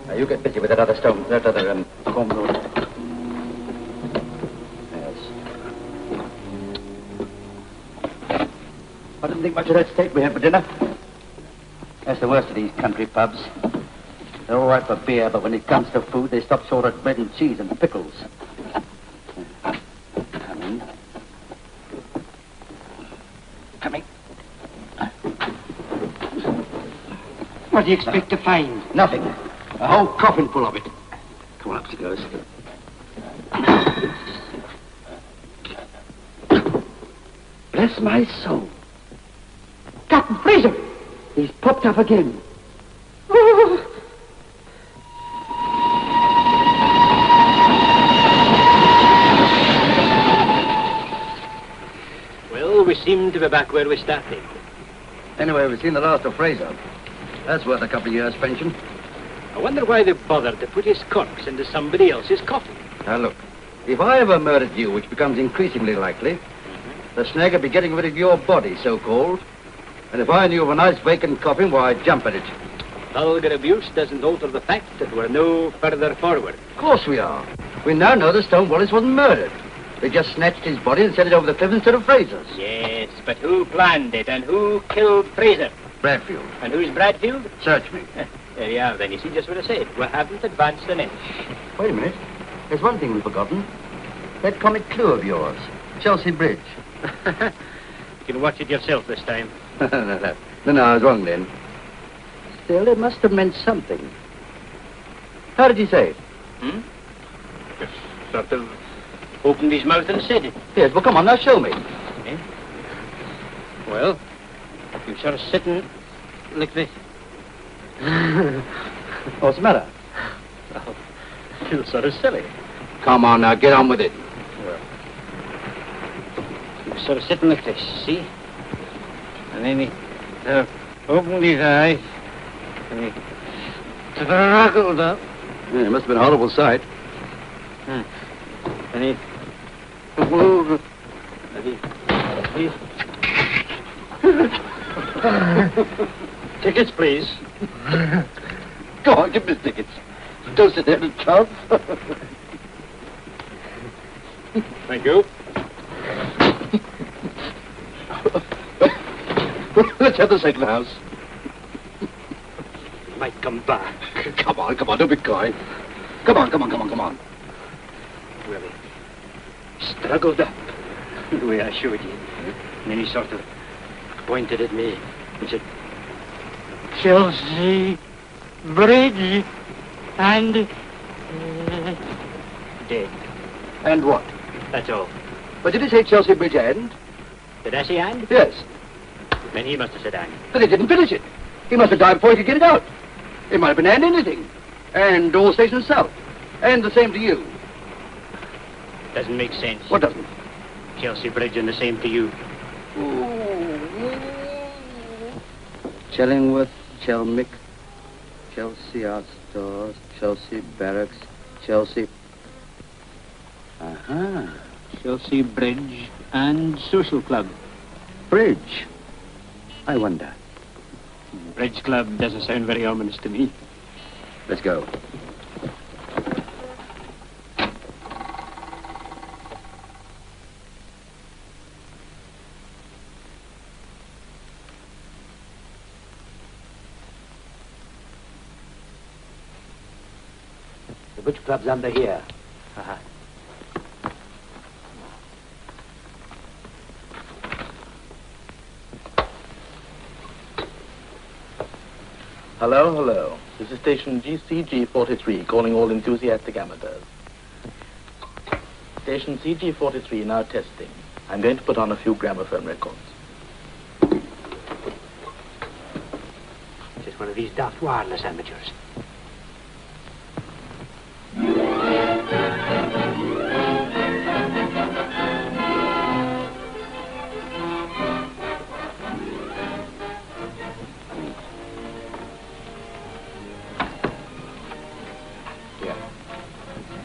Now, you get busy with that other stone, that other, comb road. Yes. I didn't think much of that steak we had for dinner. That's the worst of these country pubs. They're all right for beer, but when it comes to food, they stop short at bread and cheese and pickles. Come in. Come in. What do you expect to find? Nothing. A whole coffin full of it. Come on, up she goes. Bless my soul. Captain Fraser! He's popped up again. Well, we seem to be back where we started. Anyway, we've seen the last of Fraser. That's worth a couple of years' pension. I wonder why they bothered to put his corpse into somebody else's coffin. Now look, if I ever murdered you, which becomes increasingly likely, the snag would be getting rid of your body, so-called. And if I knew of a nice vacant coffin, why, I'd jump at it. Vulgar abuse doesn't alter the fact that we're no further forward. Of course we are. We now know that Stone Wallace wasn't murdered. They just snatched his body and sent it over the cliff instead of Fraser's. Yes, but who planned it and who killed Fraser? Bradfield. And who's Bradfield? Search me. There you are, then. You see just what I said. We haven't advanced an inch. Wait a minute. There's one thing we've forgotten. That comic clue of yours. Chelsea Bridge. You can watch it yourself this time. No, I was wrong then. Still, it must have meant something. How did he say it? Just sort of opened his mouth and said it. Yes, well, come on, now show me. Eh? Well, you sort of sitting like this. What's the matter? Oh, you're sort of silly. Come on now, get on with it. Well, you're sort of sitting like this, see? And then he opened his eyes and he struggled up. Yeah, it must have been a horrible sight. And he moved. And Tickets, please. Go on, give me the tickets. Don't sit there and chance. Thank you. Let's have the second house. He might come back. Come on, don't be coy. Come on. Well, he struggled up the way I showed you. And then he sort of pointed at me and said, Chelsea Bridge and dead. And what? That's all. But did he say Chelsea Bridge and? Did I say and? Yes. Then he must have said and. But he didn't finish it. He must have died before he could get it out. It might have been and anything. And all stations south. And the same to you. Doesn't make sense. What doesn't? Chelsea Bridge and the same to you. Chellingworth, Chelmick, Chelsea Art Stores, Chelsea Barracks, Chelsea... Aha. Chelsea Bridge and Social Club. Bridge. I wonder. Bridge club doesn't sound very ominous to me. Let's go. The bridge club's under here. Uh-huh. Hello, hello. This is station CG43 calling all enthusiastic amateurs. Station CG43 now testing. I'm going to put on a few gramophone records. Just one of these daft wireless amateurs.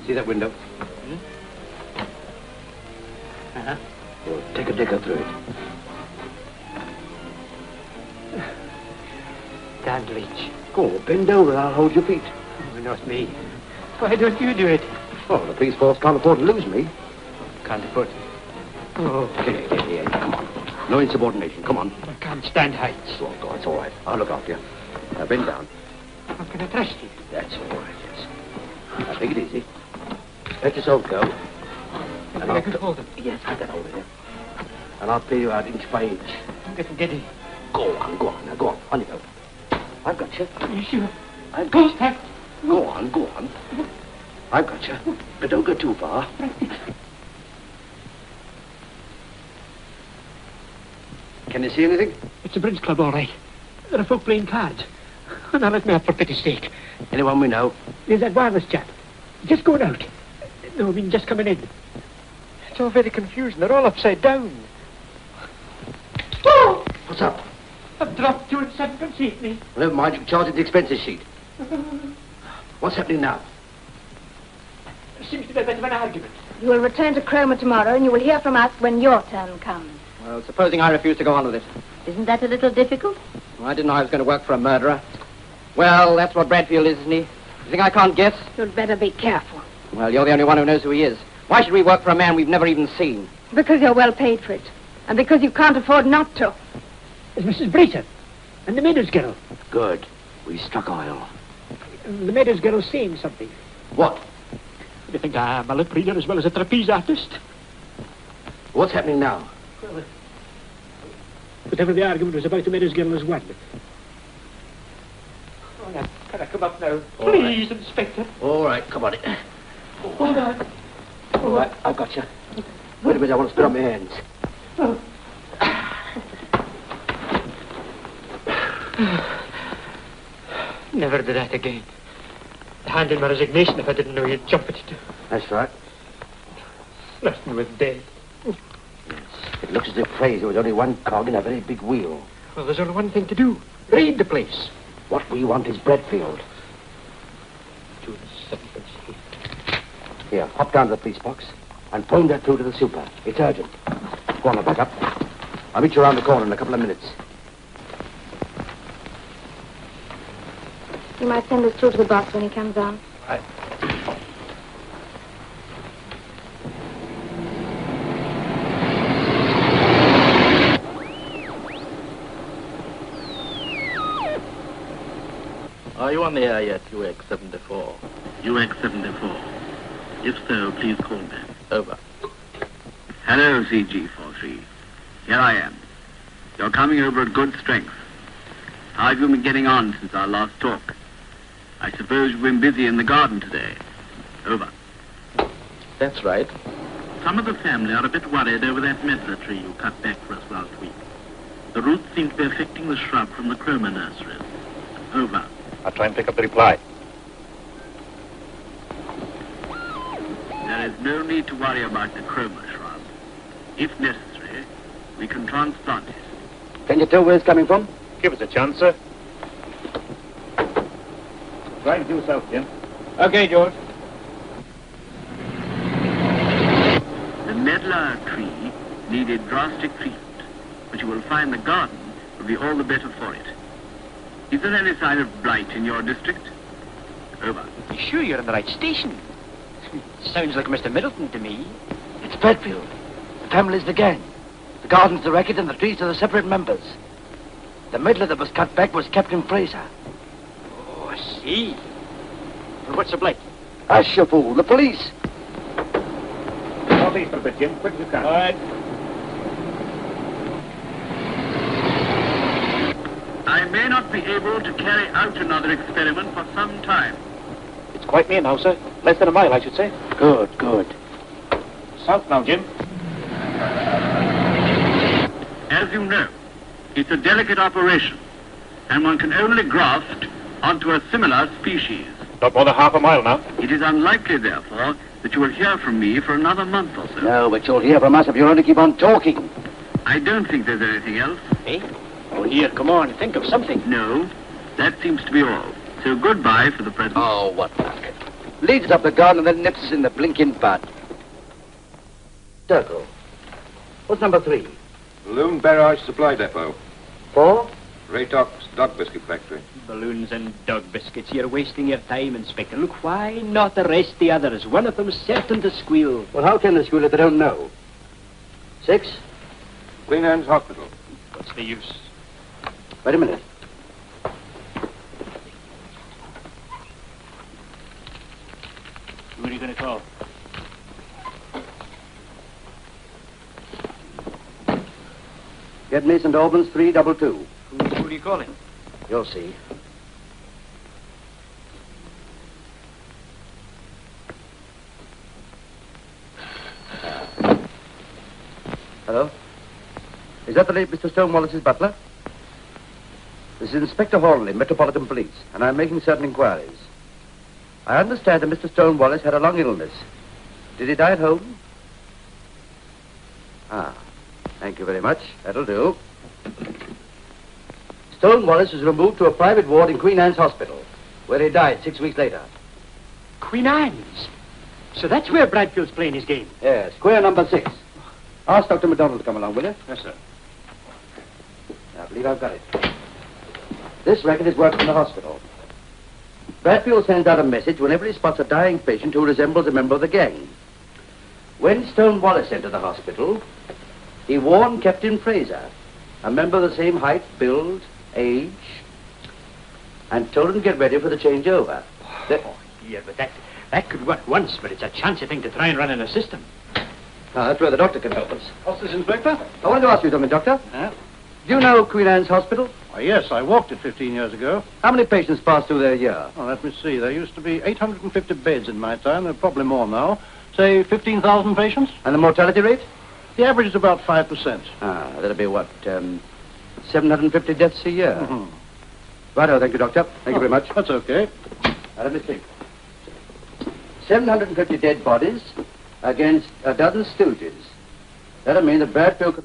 See that window? Uh-huh. Well, take a digger through it. Can't reach. Go, bend over and I'll hold your feet. Oh, not me. Why don't you do it? Oh, the police force can't afford to lose me. Can't afford. Oh. Here. Come on. No insubordination. Come on. I can't stand heights. Oh, God, it's all right. I'll look after you. Now, bend down. How can I trust you? That's all right, yes. Now, take it easy. Let yourself go. And I can hold him. Yes, I can hold it. And I'll pay you out inch by inch. I'm getting giddy. Go on. Now, go on. On you go. I've got you. Are you sure? I've got you. Go on. I've got you. But don't go too far. Can you see anything? It's a bridge club, all right. There are folk playing cards. Now let me up, for pity's sake. Anyone we know? There's that wireless chap. Just going out. No, I mean just coming in. It's all very confusing. They're all upside down. Oh! What's up? I've dropped you and sevenpence halfpenny. Well, never mind, you can charge it the expenses sheet. What's happening now? There seems to be a bit of an argument. You will return to Cromer tomorrow, and you will hear from us when your turn comes. Well, supposing I refuse to go on with it? Isn't that a little difficult? Well, I didn't know I was going to work for a murderer. Well, that's what Bradfield is, isn't he? You think I can't guess? You'd better be careful. Well, you're the only one who knows who he is. Why should we work for a man we've never even seen? Because you're well paid for it. And because you can't afford not to. It's Mrs. Fraser and the Meadows girl. Good. We struck oil. The Meadows girl's saying something. What? You think I'm a lip reader as well as a trapeze artist? What's happening now? Well, whatever the argument was about, the Meadows girl has won. Oh, now, can I come up now? All Please, right. Inspector. All right, come on. Hold on. All right, I've got you. Wait a minute, I want to spit on my hands. Oh. Never do that again. I'd hand in my resignation if I didn't know you'd jump at it. That's right. Left me with dead. Yes. It looks as if Fraser was only one cog in a very big wheel. Well, there's only one thing to do. Raid the place. What we want is Bradfield. 2 and 7 Here, hop down to the police box and phone that through to the super. It's urgent. Go on, I'll back up. I'll meet you around the corner in a couple of minutes. You might send us through to the boss when he comes on. Right. Are you on the air yet, UX-74? UX-74. If so, please call back. Over. Hello, CG-43. Here I am. You're coming over at good strength. How have you been getting on since our last talk? I suppose you've been busy in the garden today. Over. That's right. Some of the family are a bit worried over that medlar tree you cut back for us last week. The roots seem to be affecting the shrub from the Cromer nurseries. Over. I'll try and pick up the reply. There is no need to worry about the Cromer shrub. If necessary, we can transplant it. Can you tell where it's coming from? Give us a chance, sir. Try and do yourself, Jim. Okay, George. The medlar tree needed drastic treatment, but you will find the garden will be all the better for it. Is there any sign of blight in your district? Over. You sure you're on the right station? Sounds like Mr. Middleton to me. It's Bradfield. The family's the gang. The garden's the racket and the trees are the separate members. The medlar that was cut back was Captain Fraser. Oh, I see. And what's the blight? Hush, you fool. The police. Northeast for a bit, Jim. Quick as you can. All right. I may not be able to carry out another experiment for some time. It's quite near now, sir. Less than a mile, I should say. Good, good. South now, Jim. As you know, it's a delicate operation, and one can only graft onto a similar species. Not more than half a mile now. It is unlikely, therefore, that you will hear from me for another month or so. No, but you'll hear from us if you only keep on talking. I don't think there's anything else. Eh? Oh, here, come on, think of something. No, that seems to be all. So goodbye for the present. Oh, what luck. Leads us up the garden and then nips us in the blinking bud. Circle. What's number 3? Balloon Barrage Supply Depot. 4? Raytock's Dog Biscuit Factory. Balloons and dog biscuits. You're wasting your time, Inspector. Look, why not arrest the others? One of them's certain to squeal. Well, how can they squeal if they don't know? 6? Queen Anne's Hospital. What's the use? Wait a minute. Who are you going to call? Get me St. Albans 322. Who are you calling? You'll see. Hello? Is that the late Mr. Stonewallis's butler? This is Inspector Hornleigh, Metropolitan Police, and I'm making certain inquiries. I understand that Mr. Stonewallis had a long illness. Did he die at home? Ah, thank you very much. That'll do. Stonewallis was removed to a private ward in Queen Anne's Hospital, where he died 6 weeks later. Queen Anne's? So that's where Bradfield's playing his game? Yes, square number 6. Ask Dr. McDonald to come along, will you? Yes, sir. I believe I've got it. This record is worked from the hospital. Bradfield sends out a message whenever he spots a dying patient who resembles a member of the gang. When Stonewallis entered the hospital, he warned Captain Fraser, a member of the same height, build, age, and told him to get ready for the changeover. Yeah, but that could work once, but it's a chancy thing to try and run in a system. Now, that's where the doctor can help us. What's this, Inspector? I wanted to ask you something, Doctor. Yeah? Do you know Queen Anne's Hospital? Oh, yes, I walked it 15 years ago. How many patients pass through there a year? Oh, let me see. There used to be 850 beds in my time. There are probably more now. Say 15,000 patients. And the mortality rate? The average is about 5%. Ah, that'll be what, 750 deaths a year? Mm-hmm. Righto, thank you, Doctor. Thank you very much. That's okay. Now, let me think. 750 dead bodies against a dozen stooges. That'll mean that Bradfield could...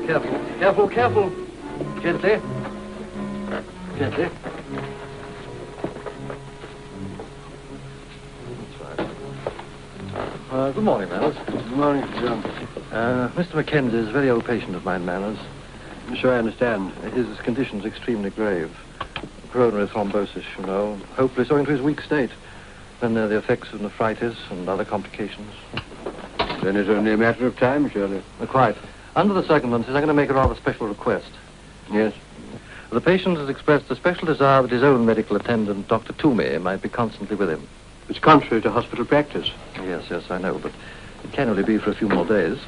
Careful, careful, careful. Gently. Gently. That's right. Good morning, Manners. Good morning, John. Mr. Mackenzie is a very old patient of mine, Manners. I'm sure I understand. His condition's extremely grave. Coronary thrombosis, you know. Hopeless owing to his weak state. Then there are the effects of nephritis and other complications. Then it's only a matter of time, surely. Quite. Under the circumstances, I'm going to make a rather special request. Yes? The patient has expressed a special desire that his own medical attendant, Dr. Toomey, might be constantly with him. It's contrary to hospital practice. Yes, I know, but it can only be for a few more days.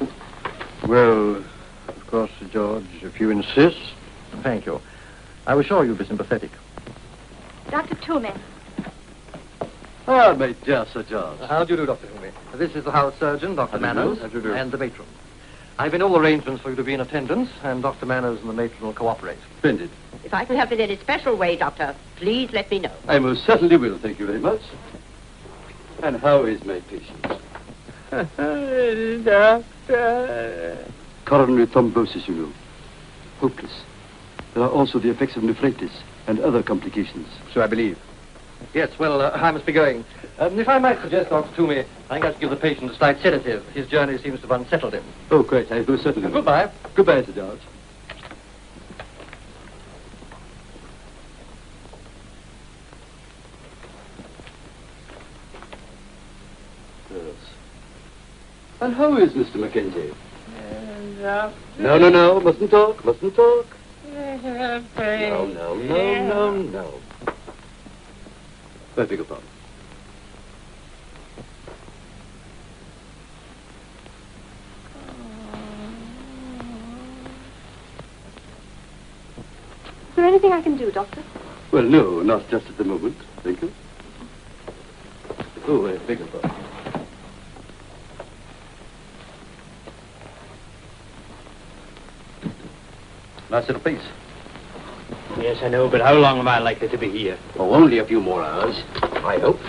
Well, of course, Sir George, if you insist. Thank you. I was sure you'd be sympathetic. Dr. Toomey. Ah, my dear Sir George. How do you do, Dr. Toomey? This is the house surgeon, Dr. Manners, and the matron. I've made all arrangements for you to be in attendance, and Dr. Manners and the matron will cooperate. Splendid. If I can help in any special way, Doctor, please let me know. I most certainly will, thank you very much. And how is my patient? Coronary thrombosis, you know. Hopeless. There are also the effects of nephritis and other complications. So I believe. Yes, well, I must be going. If I might suggest, Dr. Toomey, I think I should give the patient a slight sedative. His journey seems to have unsettled him. Oh, great. I most certainly will. Goodbye. Goodbye, Sir George. Yes. And how is Mr. Mackenzie? No. Mustn't talk. Mustn't talk. No. I beg your pardon. Is there anything I can do, Doctor? Well, no, not just at the moment. Thank you. Oh, I beg your pardon. Nice little piece. Yes, I know, but how long am I likely to be here? Oh, only a few more hours, I hope.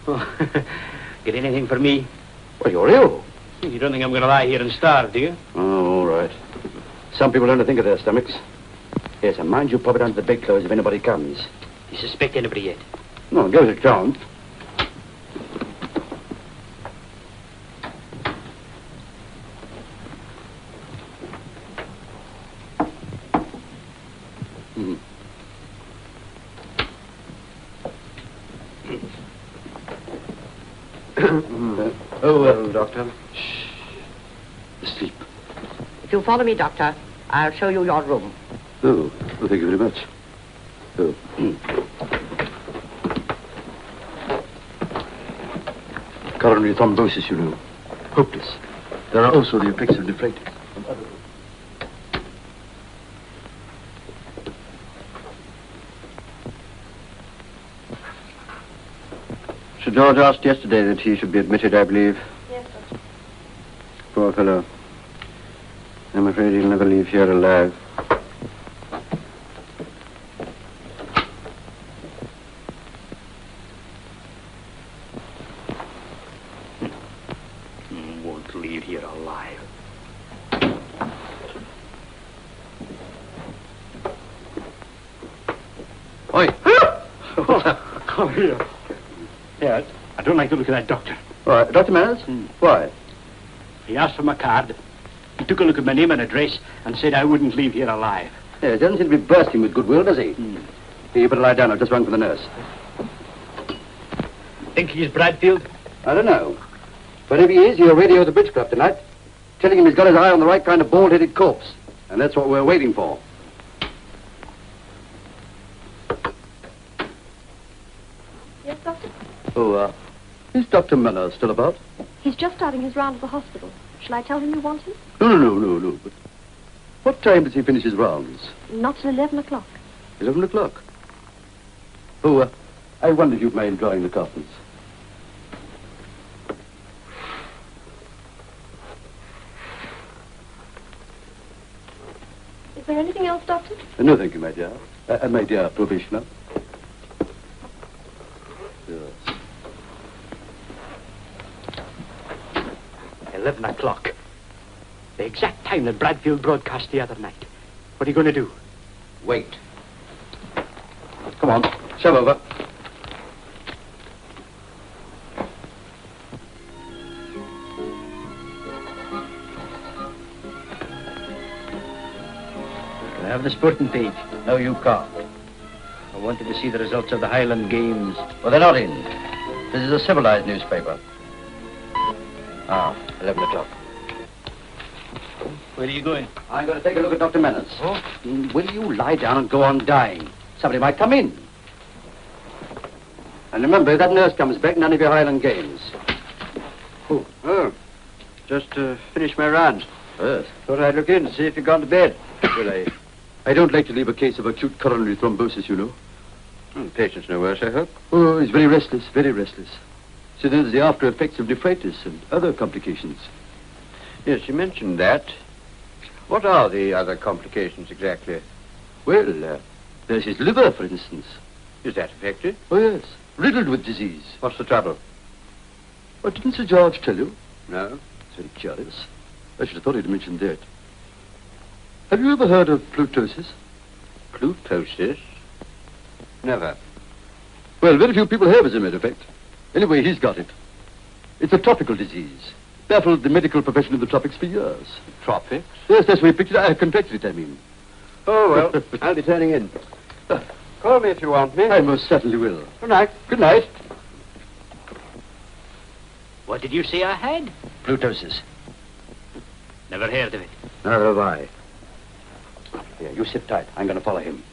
Oh, get anything for me? Well, you're ill. You don't think I'm going to lie here and starve, do you? Oh, all right. Some people don't think of their stomachs. Yes, and mind you pop it under the bedclothes if anybody comes. You suspect anybody yet? No, it goes to count. Doctor. Shh. Asleep. If you follow me, Doctor, I'll show you your room. Oh, well, thank you very much. Oh. Coronary thrombosis, you know. Hopeless. There are also the effects of nephritis. Sir George asked yesterday that he should be admitted, I believe. Yes, Doctor. Poor fellow. I'm afraid he'll never leave here alive. Won't leave here alive. Oi! Come here. Yeah, I don't like the look of that doctor. All right, Dr. Manners? Why? He asked for my card. He took a look at my name and address and said I wouldn't leave here alive. Yes, he doesn't seem to be bursting with goodwill, does he? Here, you better lie down. I've just rung for the nurse. Think he's Bradfield? I don't know. But if he is, he'll radio the bridge club tonight, telling him he's got his eye on the right kind of bald-headed corpse. And that's what we're waiting for. Yes, Doctor? Oh, is Dr. Manners still about? He's just starting his round of the hospital. Shall I tell him you want him? No. But what time does he finish his rounds? Not till 11 o'clock. 11 o'clock? Oh, I wonder if you'd mind drawing the curtains. Is there anything else, Doctor? No, thank you, my dear. My dear probationer. Yes. 11 o'clock. The exact time that Bradfield broadcast the other night. What are you going to do? Wait. Come on, shove over. Can I have the sporting page? No, you can't. I wanted to see the results of the Highland Games. Well, they're not in. This is a civilized newspaper. 11 o'clock. Where are you going? I'm going to take a look at Dr. Manners. Oh? Will you lie down and go on dying? Somebody might come in. And remember, if that nurse comes back, none of your Highland Games. Oh, just finished my rounds. Yes. Thought I'd look in to see if you'd gone to bed. Well, I don't like to leave a case of acute coronary thrombosis, you know. The patient's no worse, I hope. Oh, he's very restless, very restless. So there's the after effects of nephritis and other complications. Yes, you mentioned that. What are the other complications exactly? Well, there's his liver, for instance. Is that affected? Oh, yes. Riddled with disease. What's the trouble? What, didn't Sir George tell you? No. It's very curious. I should have thought he'd mentioned that. Have you ever heard of plutosis? Plutosis? Never. Well, very few people have, as a matter of fact. Anyway, he's got it. It's a tropical disease. Baffled the medical profession in the tropics for years. Tropics? Yes, that's what he pictured. I contracted it, I mean. Oh, well, I'll be turning in. Call me if you want me. I most certainly will. Good night. Good night. What did you say I had? Plutosis. Never heard of it. Neither have I. Here, you sit tight. I'm going to follow him.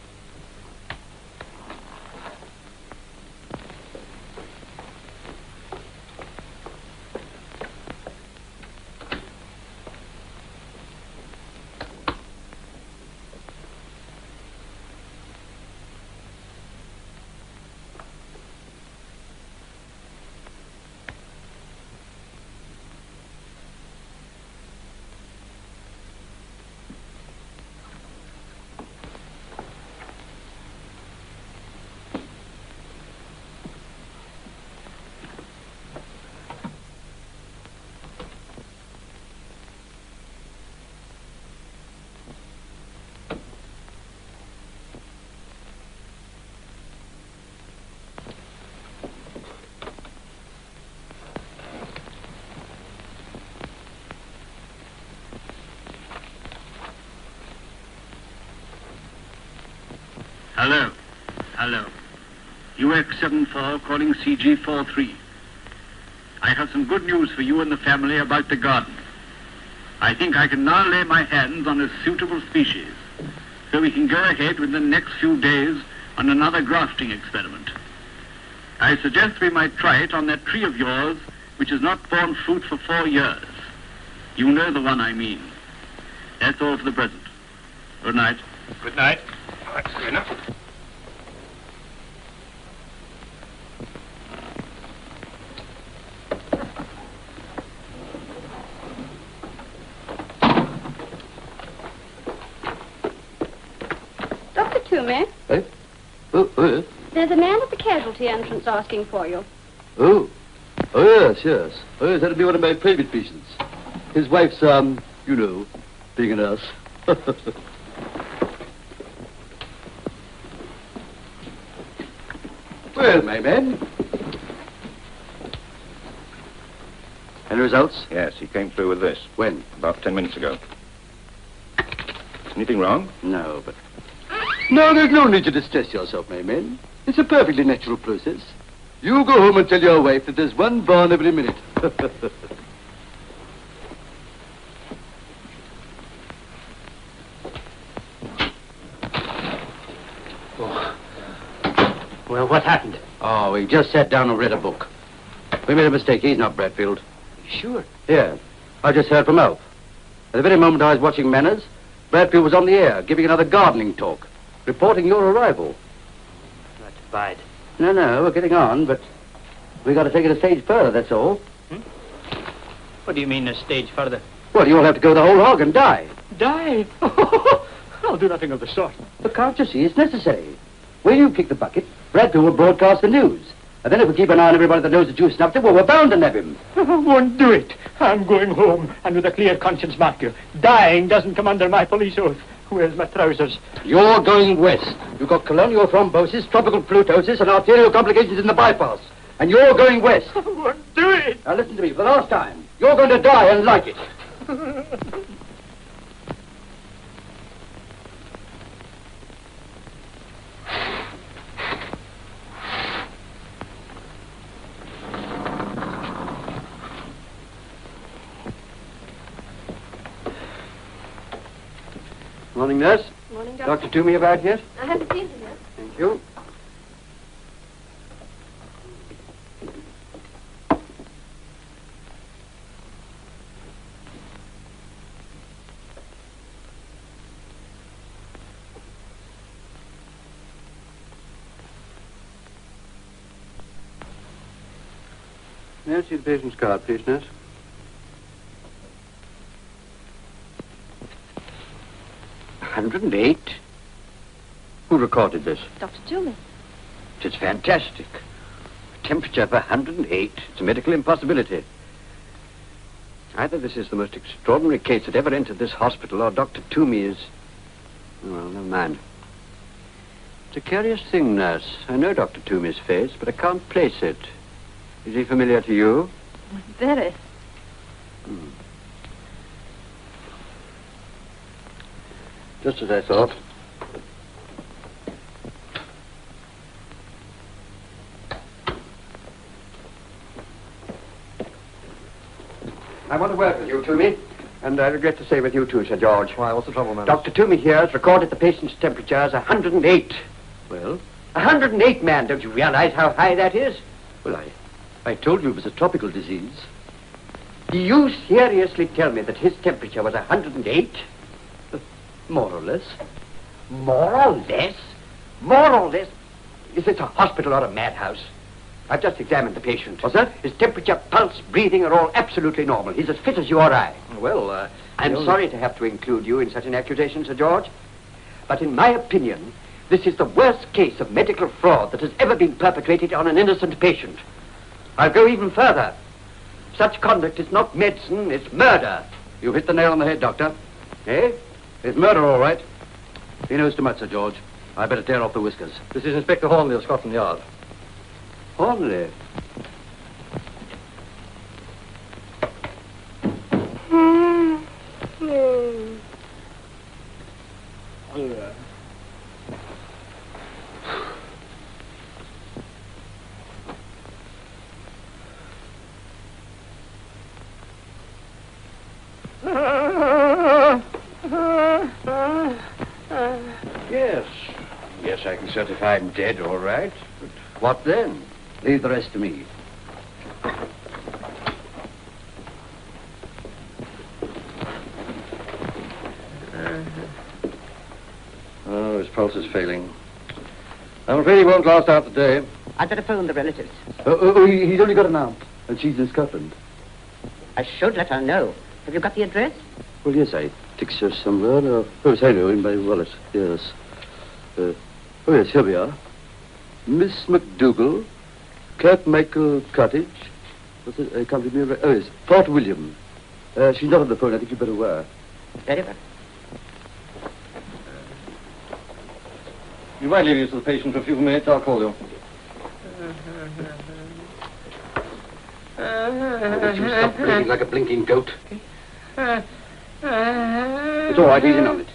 Hello. Hello. UX74 calling CG43. I have some good news for you and the family about the garden. I think I can now lay my hands on a suitable species, so we can go ahead within the next few days on another grafting experiment. I suggest we might try it on that tree of yours, which has not borne fruit for 4 years. You know the one I mean. That's all for the present. Good night. Good night. That's good enough. Dr. Toomey? Eh? Oh, yes. There's a man at the casualty entrance asking for you. Oh. Oh, yes, yes. Oh, yes, that'll be one of my private patients. His wife's, you know, being a nurse. Well, my man. Any results? Yes, he came through with this. When? About 10 minutes ago. Anything wrong? No, but... No, there's no need to distress yourself, my man. It's a perfectly natural process. You go home and tell your wife that there's one born every minute. Well, what happened? Oh, he just sat down and read a book. We made a mistake. He's not Bradfield. Sure. Yeah. I just heard from Alf. At the very moment I was watching Manners, Bradfield was on the air, giving another gardening talk, reporting your arrival. Not bad. No, we're getting on, but we got to take it a stage further, that's all. What do you mean a stage further? Well, you'll have to go the whole hog and die. Die? I'll do nothing of the sort. But can't you see it's necessary? When you kick the bucket, Bradfield will broadcast the news. And then if we keep an eye on everybody that knows that you snapped him, well, we're bound to nab him. Won't do it. I'm going home, and with a clear conscience, mark you. Dying doesn't come under my police oath. Where's my trousers? You're going west. You've got colonial thrombosis, tropical plutosis, and arterial complications in the bypass. And you're going west. I won't do it. Now listen to me for the last time. You're going to die and like it. Morning, nurse. Morning, Doctor. Dr. Toomey about yet? I haven't seen him yet. Thank you. May I see the patient's card, please, nurse? $108? Who recorded this? Dr. Toomey. It's fantastic. Temperature of 108. It's a medical impossibility. Either this is the most extraordinary case that ever entered this hospital, or Dr. Toomey is... Oh, well, never mind. It's a curious thing, nurse. I know Dr. Toomey's face, but I can't place it. Is he familiar to you? Very. Just as I thought. I want to work with you, Toomey. And I regret to say with you too, Sir George. Why, what's the trouble, man? Dr. Toomey here has recorded the patient's temperature as 108. Well? 108, man. Don't you realize how high that is? Well, I told you it was a tropical disease. Do you seriously tell me that his temperature was 108? More or less. More or less? More or less? Is this a hospital or a madhouse? I've just examined the patient. What's that? His temperature, pulse, breathing are all absolutely normal. He's as fit as you or I. Well, I'm sorry to have to include you in such an accusation, Sir George. But in my opinion, this is the worst case of medical fraud that has ever been perpetrated on an innocent patient. I'll go even further. Such conduct is not medicine, it's murder. You hit the nail on the head, Doctor. Eh? It's murder, all right. He knows too much, Sir George. I better tear off the whiskers. This is Inspector Hornleigh of Scotland Yard. Hornleigh? Yes, I can certify I'm dead, all right. But what then? Leave the rest to me. Oh, his pulse is failing. I'm afraid he won't last out the day. I'd better phone the relatives. He's only got an aunt, and she's in Scotland. I should let her know. Have you got the address? Well, yes, I think so somewhere. Oh, yes, I know, in my wallet. Yes. Oh, yes, here we are. Miss McDougall, Kirkmichael Cottage. What's it? I can't remember. Oh, yes, Fort William. She's not on the phone. I think you'd better wire. Very well. You might leave this to the patient for a few minutes. I'll call you. Would you stop blinking like a blinking goat? It's all right. He's in on it.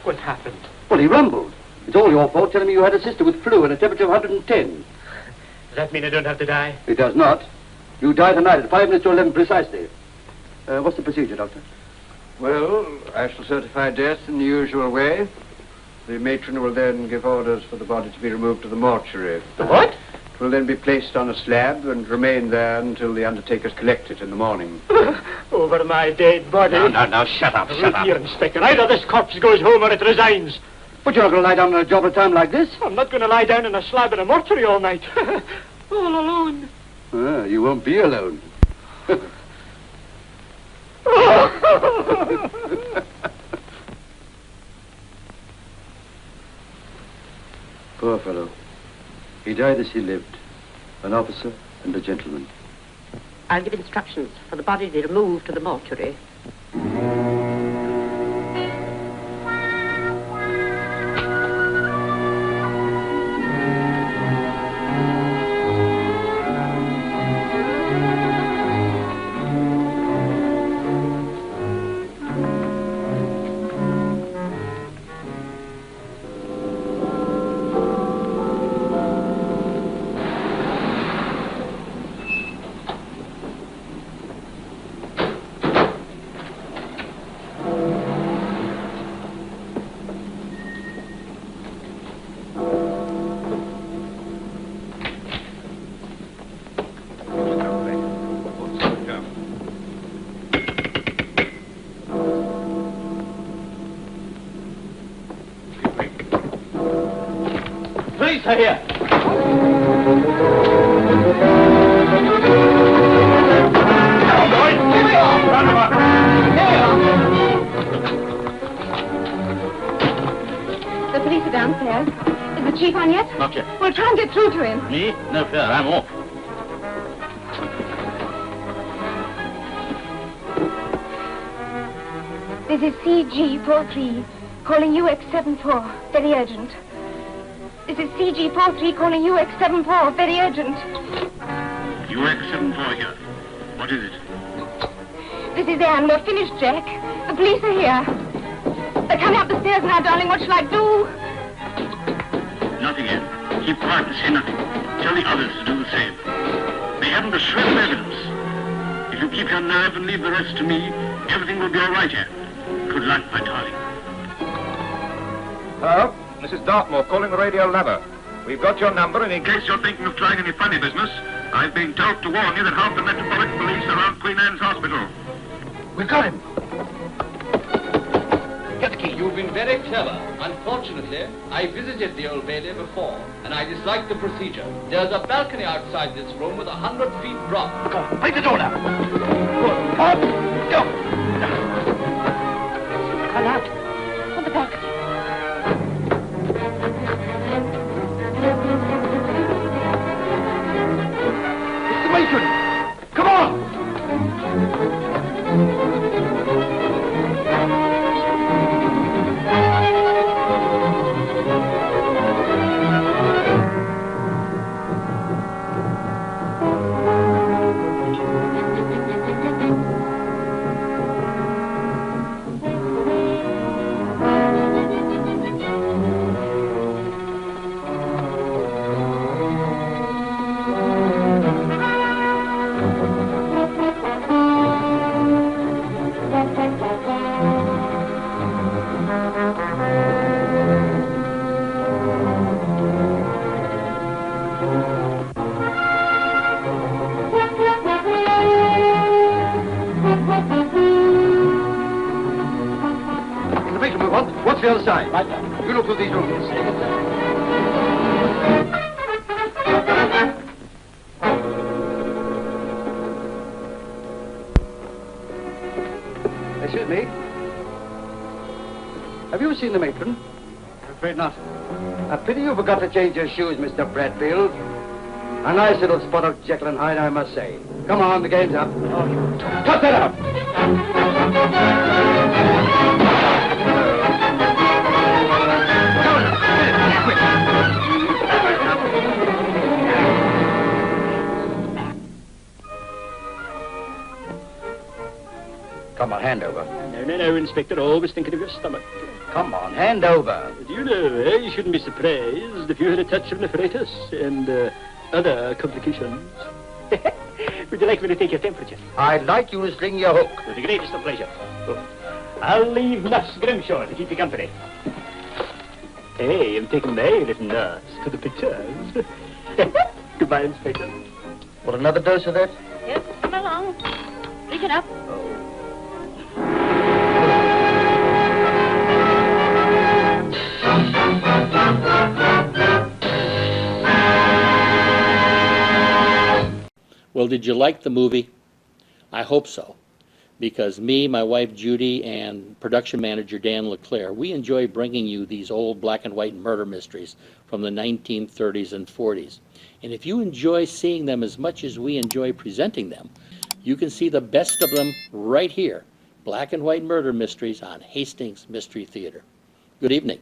What happened? Well, he rumbled. It's all your fault telling me you had a sister with flu and a temperature of 110. Does that mean I don't have to die? It does not. You die tonight at 5 minutes to 11 precisely. What's the procedure, Doctor? Well, I shall certify death in the usual way. The matron will then give orders for the body to be removed to the mortuary. The what? It will then be placed on a slab and remain there until the undertakers collect it in the morning. Over my dead body. No, shut up, Look here, Inspector. Either this corpse goes home or it resigns. But you're not going to lie down on a job at a time like this? I'm not going to lie down in a slab in a mortuary all night. All alone. You won't be alone. Poor fellow. He died as he lived, an officer and a gentleman. I'll give instructions for the body to be removed to the mortuary. Fraser here. The police are downstairs. Is the chief on yet? Not yet. We'll try and get through to him. Me? No fear, I'm off. This is CG43, calling UX74, very urgent. This is CG43 calling UX74, very urgent. UX74 here. What is it? This is Anne. We're finished, Jack. The police are here. They're coming up the stairs now, darling. What shall I do? Nothing, Anne. Keep quiet and say nothing. Tell the others to do the same. They haven't a shred of evidence. If you keep your nerve and leave the rest to me, everything will be all right, Anne. Good luck, my darling. Hello? This is Dartmoor calling the radio lever. We've got your number and In case you're thinking of trying any funny business, I've been told to warn you that half the Metropolitan Police are around Queen Anne's Hospital. We've got him. Get the key. You've been very clever. Unfortunately, I visited the Old Bailey before, and I dislike the procedure. There's a balcony outside this room with 100 feet drop. Go on, break the door now. Go on, go. Call out. On the balcony. Mr. Mason, come on. Mr. Mason, move on. What's the other side? Right there. You look through these rooms. Excuse me. Have you seen the matron? I'm afraid not. A pity you forgot to change your shoes, Mr. Bradfield. A nice little spot of Jekyll and Hyde, I must say. Come on, the game's up. Oh, you cut that out! Come on, hand over. No, Inspector. Always thinking of your stomach. Come on, hand over. Do you know, you shouldn't be surprised if you had a touch of nephritis and other complications. Would you like me to take your temperature? I'd like you to sling your hook. With the greatest of pleasure. Oh. I'll leave Nurse Grimshaw to keep you company. Hey, I'm taking my little nurse to the pictures. Goodbye, Inspector. Want another dose of that? Yes, come along. Drink it up. Well, did you like the movie? I hope so. because me, my wife Judy, and production manager Dan LeClaire, we enjoy bringing you these old black and white murder mysteries from the 1930s and 40s. And if you enjoy seeing them as much as we enjoy presenting them, you can see the best of them right here, Black and White Murder Mysteries on Hastings Mystery Theater. Good evening.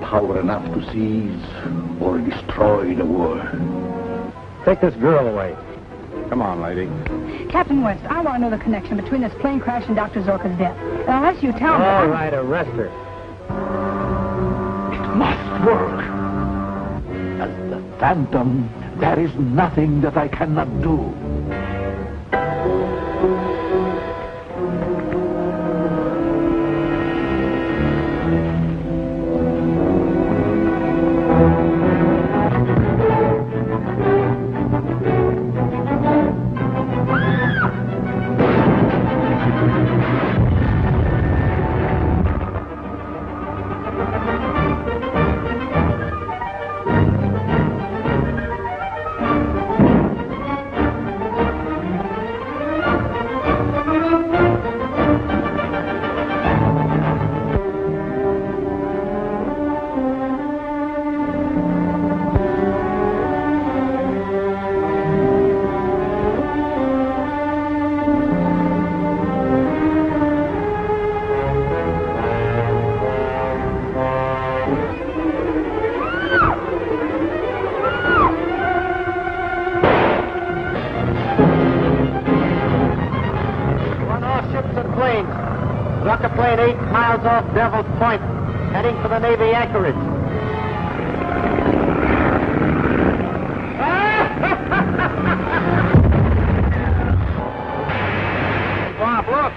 Power enough to seize or destroy the world. Take this girl away. Come on, lady. Captain West, I want to know the connection between this plane crash and Dr. Zorka's death. And unless you tell me... All right, arrest her. It must work. As the Phantom, there is nothing that I cannot do. Struck a plane 8 miles off Devil's Point, heading for the Navy anchorage. Bob, look!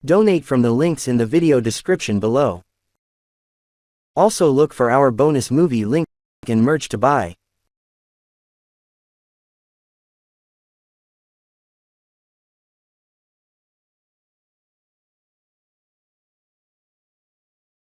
Donate from the links in the video description below. Also look for our bonus movie link and merch to buy.